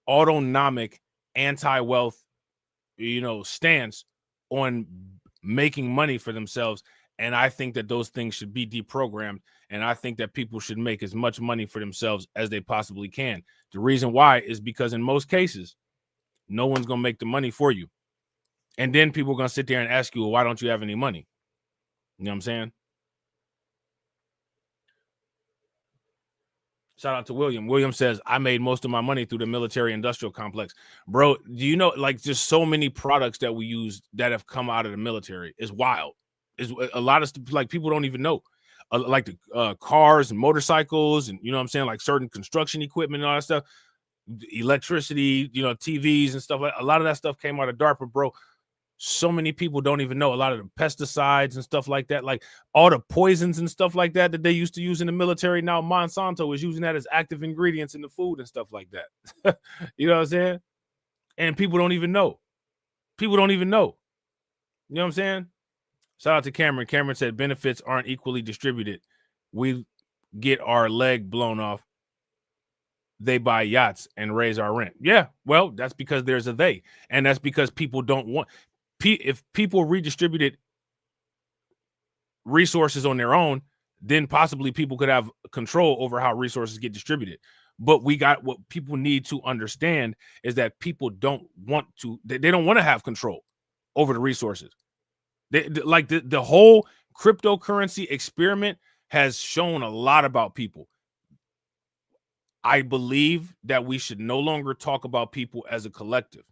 autonomic anti-wealth, stance on making money for themselves. And I think that those things should be deprogrammed. And I think that people should make as much money for themselves as they possibly can. The reason why is because in most cases, no one's going to make the money for you. And then people are going to sit there and ask you, well, why don't you have any money? You know what I'm saying? Shout out to William. William says, I made most of my money through the military industrial complex. Bro, do you know, like, just so many products that we use that have come out of the military is wild. Is a lot of stuff, like, people don't even know. Like the cars and motorcycles and, you know what I'm saying, like certain construction equipment and all that stuff, electricity, TVs and stuff. Like, a lot of that stuff came out of DARPA, bro. So many people don't even know a lot of the pesticides and stuff like that, like all the poisons and stuff like that they used to use in the military. Now Monsanto is using that as active ingredients in the food and stuff like that. You know what I'm saying? And people don't even know. People don't even know. You know what I'm saying? Shout out to Cameron. Cameron said benefits aren't equally distributed. We get our leg blown off. They buy yachts and raise our rent. Yeah, well, that's because there's a they. And that's because people don't want... If people redistributed resources on their own, then possibly people could have control over how resources get distributed. But what people need to understand is that people don't want to, they don't want to have control over the resources. Like the whole cryptocurrency experiment has shown a lot about people. I believe that we should no longer talk about people as a collective.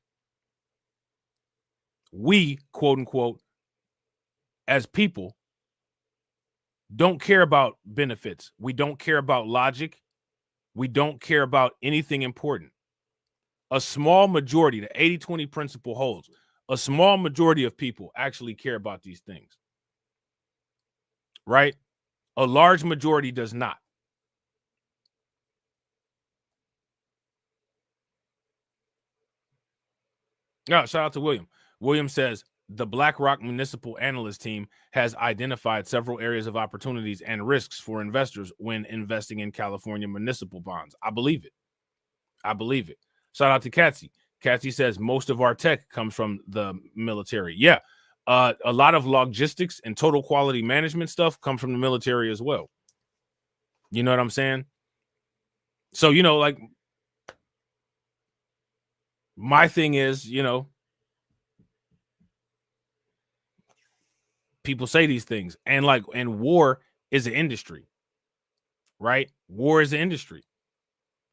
We, quote unquote, as people, don't care about benefits. We don't care about logic. We don't care about anything important. A small majority, the 80-20 principle holds. A small majority of people actually care about these things. Right? A large majority does not. Yeah, shout out to William. William says, the BlackRock Municipal Analyst Team has identified several areas of opportunities and risks for investors when investing in California municipal bonds. I believe it. I believe it. Shout out to Katsy. Katsy says most of our tech comes from the military. Yeah. A lot of logistics and total quality management stuff come from the military as well. You know what I'm saying? So, like, my thing is, people say these things, and war is an industry, right? War is an industry.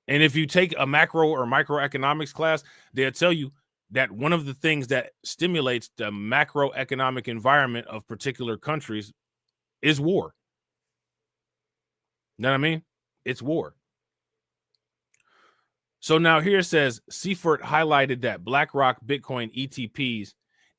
And if you take a macro or microeconomics class, they'll tell you that one of the things that stimulates the macroeconomic environment of particular countries is war. You know what I mean? It's war. So now here it says, Seifert highlighted that BlackRock Bitcoin ETPs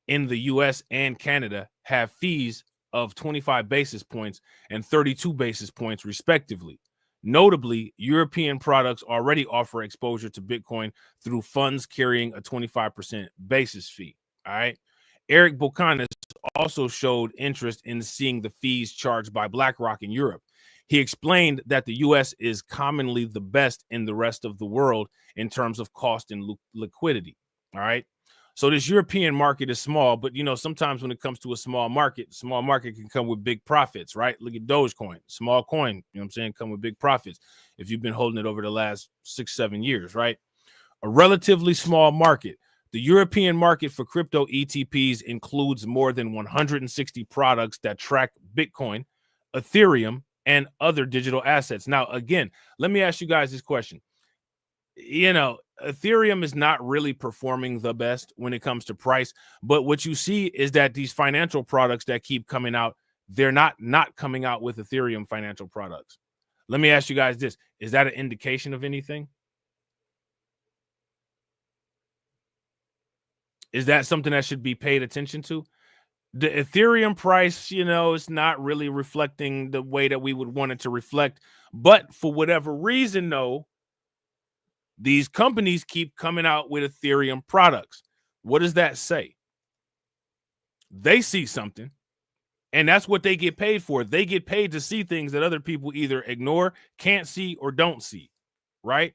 in the US and Canada have fees of 25 basis points and 32 basis points, respectively. Notably, European products already offer exposure to Bitcoin through funds carrying a 25% basis fee. All right. Eric Bocanis also showed interest in seeing the fees charged by BlackRock in Europe. He explained that the U.S. is commonly the best in the rest of the world in terms of cost and liquidity. All right. So this European market is small, but, sometimes when it comes to a small market can come with big profits, right? Look at Dogecoin, small coin, you know what I'm saying, come with big profits if you've been holding it over the last 6-7 years, right? A relatively small market. The European market for crypto ETPs includes more than 160 products that track Bitcoin, Ethereum, and other digital assets. Now, again, let me ask you guys this question. Ethereum is not really performing the best when it comes to price, but what you see is that these financial products that keep coming out, they're not coming out with Ethereum financial products. Let me ask you guys this. Is that an indication of anything? Is that something that should be paid attention to? The Ethereum price, it's not really reflecting the way that we would want it to reflect. But for whatever reason, though, these companies keep coming out with Ethereum products. What does that say? They see something. And that's what they get paid for. They get paid to see things that other people either ignore, can't see, or don't see, right?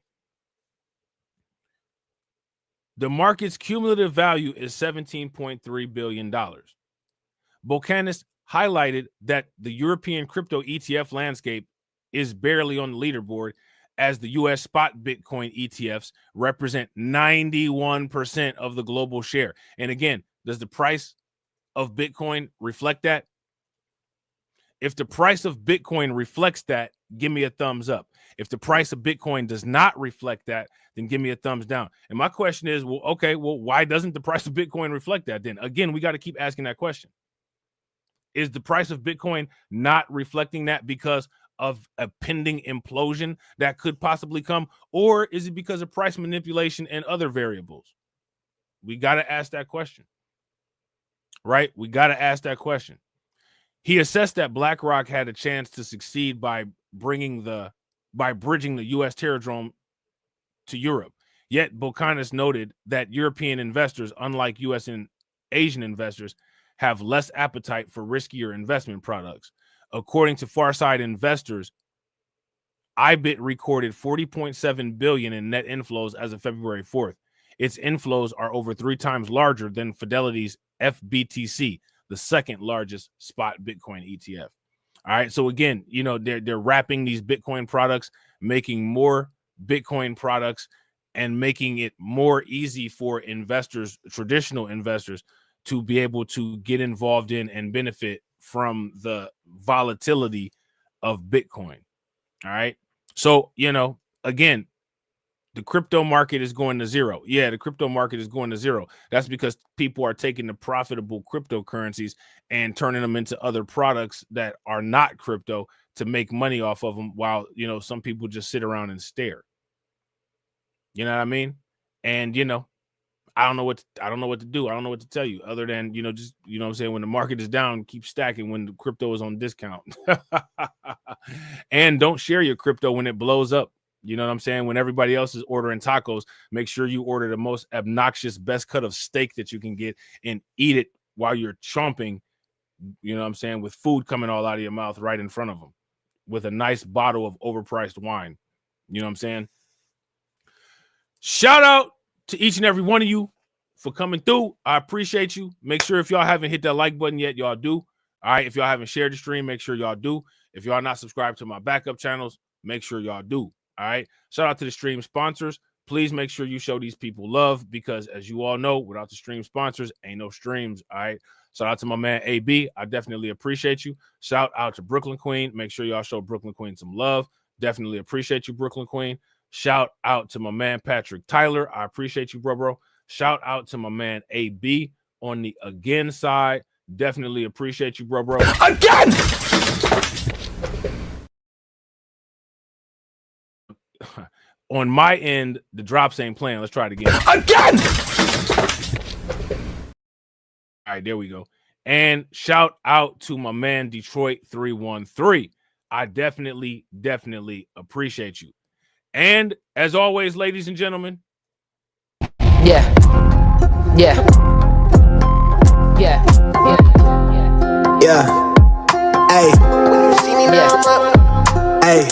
The market's cumulative value is $17.3 billion. Bocanis highlighted that the European crypto ETF landscape is barely on the leaderboard, as the U.S. spot Bitcoin ETFs represent 91% of the global share. And again, does the price of Bitcoin reflect that? If the price of Bitcoin reflects that, give me a thumbs up. If the price of Bitcoin does not reflect that, then give me a thumbs down. And my question is, well, okay, well, why doesn't the price of Bitcoin reflect that then? Again, we got to keep asking that question. Is the price of Bitcoin not reflecting that because of a pending implosion that could possibly come? Or is it because of price manipulation and other variables? We got to ask that question, right? We got to ask that question. He assessed that BlackRock had a chance to succeed by bridging the U.S. Terradrome to Europe. Yet Bocanis noted that European investors, unlike U.S. and Asian investors, have less appetite for riskier investment products. According to Farside Investors, IBIT recorded $40.7 billion in net inflows as of February 4th. Its inflows are over 3 times larger than Fidelity's T.F.T.C, the second largest spot Bitcoin ETF. All right. So again, you know, they're wrapping these Bitcoin products, making more Bitcoin products, and making it more easy for investors, traditional investors, to be able to get involved in and benefit from the volatility of Bitcoin. All right. So, you know, again, the crypto market is going to zero. Yeah, the crypto market is going to zero. That's because people are taking the profitable cryptocurrencies and turning them into other products that are not crypto to make money off of them, while, you know, some people just sit around and stare. You know what I mean? And, you know, I don't know what to do. I don't know what to tell you other than, you know, just, you know what I'm saying, when the market is down, keep stacking when the crypto is on discount. And don't share your crypto when it blows up. You know what I'm saying? When everybody else is ordering tacos, make sure you order the most obnoxious, best cut of steak that you can get and eat it while you're chomping, you know what I'm saying, with food coming all out of your mouth right in front of them, with a nice bottle of overpriced wine. You know what I'm saying? Shout out to each and every one of you for coming through. I appreciate you. Make sure if y'all haven't hit that like button yet, y'all do. All right. If y'all haven't shared the stream, make sure y'all do. If y'all not subscribed to my backup channels, make sure y'all do. All right. Shout out to the stream sponsors. Please make sure you show these people love, because as you all know, without the stream sponsors, ain't no streams. All right. Shout out to my man AB. I definitely appreciate you. Shout out to Brooklyn Queen. Make sure y'all show Brooklyn Queen some love. Definitely appreciate you, Brooklyn Queen. Shout out to my man Patrick Tyler. I appreciate you, bro. Shout out to my man AB on the again side. Definitely appreciate you, bro. Again! On my end, the drops ain't playing. Let's try it again. Again! All right, there we go. And shout out to my man Detroit 313. I definitely appreciate you. And as always, ladies and gentlemen. Yeah. Hey. When you see me now, hey.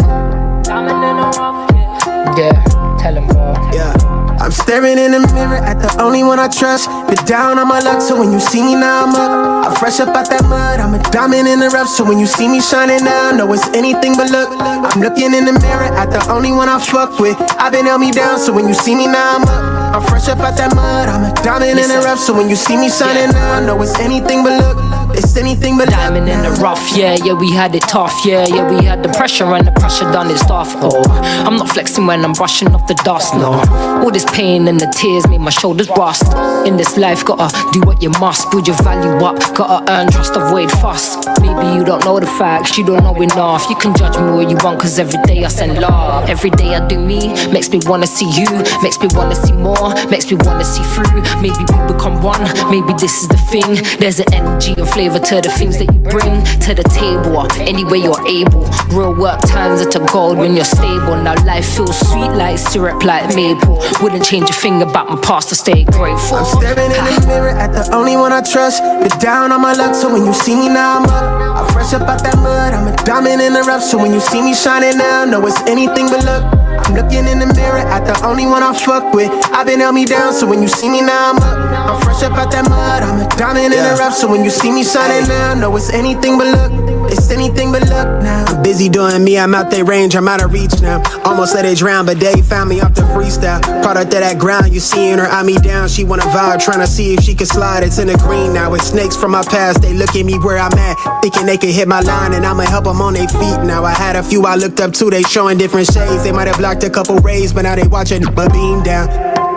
Yeah, tell him, bro. Yeah. I'm staring in the mirror at the only one I trust. Been down on my luck, so when you see me now, I'm up. I'm fresh up out that mud, I'm a diamond in the rough. So when you see me shining now, know it's anything but luck. I'm looking in the mirror at the only one I fuck with. I've been held me down, so when you see me now, I'm up. I'm fresh up out that mud, I'm a diamond in the rough. So when you see me shining now, know it's anything but luck. It's anything but diamond in the rough, yeah, we had it tough, yeah, we had the pressure and the pressure done its stuff. Oh, I'm not flexing when I'm brushing off the dust, no. All this pain and the tears made my shoulders rust. In this life, gotta do what you must, build your value up, gotta earn trust, avoid fuss. Maybe you don't know the facts, you don't know enough. You can judge me all you want, cause every day I send love. Every day I do me, makes me wanna see you, makes me wanna see more, makes me wanna see through. Maybe we become one, maybe this is the thing. There's an energy and flavor flavor to the things that you bring to the table, or any way you're able. Real work turns into gold when you're stable. Now life feels sweet like syrup, like maple. Wouldn't change a thing about my past to stay grateful. I'm staring in the mirror at the only one I trust. Been down on my luck, so when you see me now I'm up. I'm fresh up out that mud, I'm a diamond in the rough. So when you see me shining now, know it's anything but luck. I'm looking in the mirror at the only one I fuck with. I've been held me down, so when you see me now I'm up. I'm fresh up out that mud, I'm a diamond in the rough. So when you see me shining now, know it's anything but luck. It's anything but luck now. I'm busy doing me, I'm out their range, I'm out of reach now. Almost let it drown, but they found me off the freestyle. Product of that ground, you seeing her eye me down. She wanna vibe, trying to see if she can slide. It's in the green now, it's snakes from my past. They look at me where I'm at, thinking they can hit my line, and I'ma help them on their feet now. I had a few I looked up to, they showing different shades. They might have blocked a couple rays, but now they watching my beam down.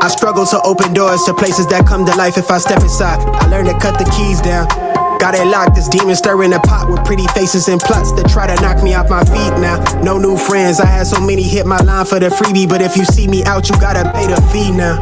I struggle to open doors to places that come to life if I step inside. I learned to cut the keys down. Got it locked, this demon stirring the pot with pretty faces and plots that try to knock me off my feet now. No new friends, I had so many hit my line for the freebie, but if you see me out, you gotta pay the fee now.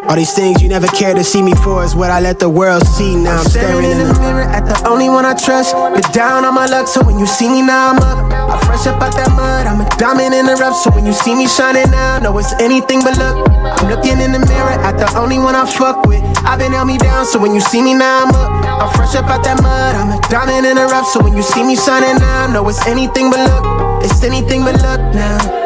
All these things you never cared to see me for is what I let the world see now. I'm staring in the mirror at the only one I trust. Been down on my luck, so when you see me now I'm up. I'm fresh up out that mud, I'm a diamond in the rough. So when you see me shining now, know it's anything but luck. I'm looking in the mirror at the only one I fuck with. I've been held me down, so when you see me now I'm up. I'm fresh up out that mud, I'm a diamond in the rough. So when you see me shining now, know it's anything but luck. It's anything but luck now.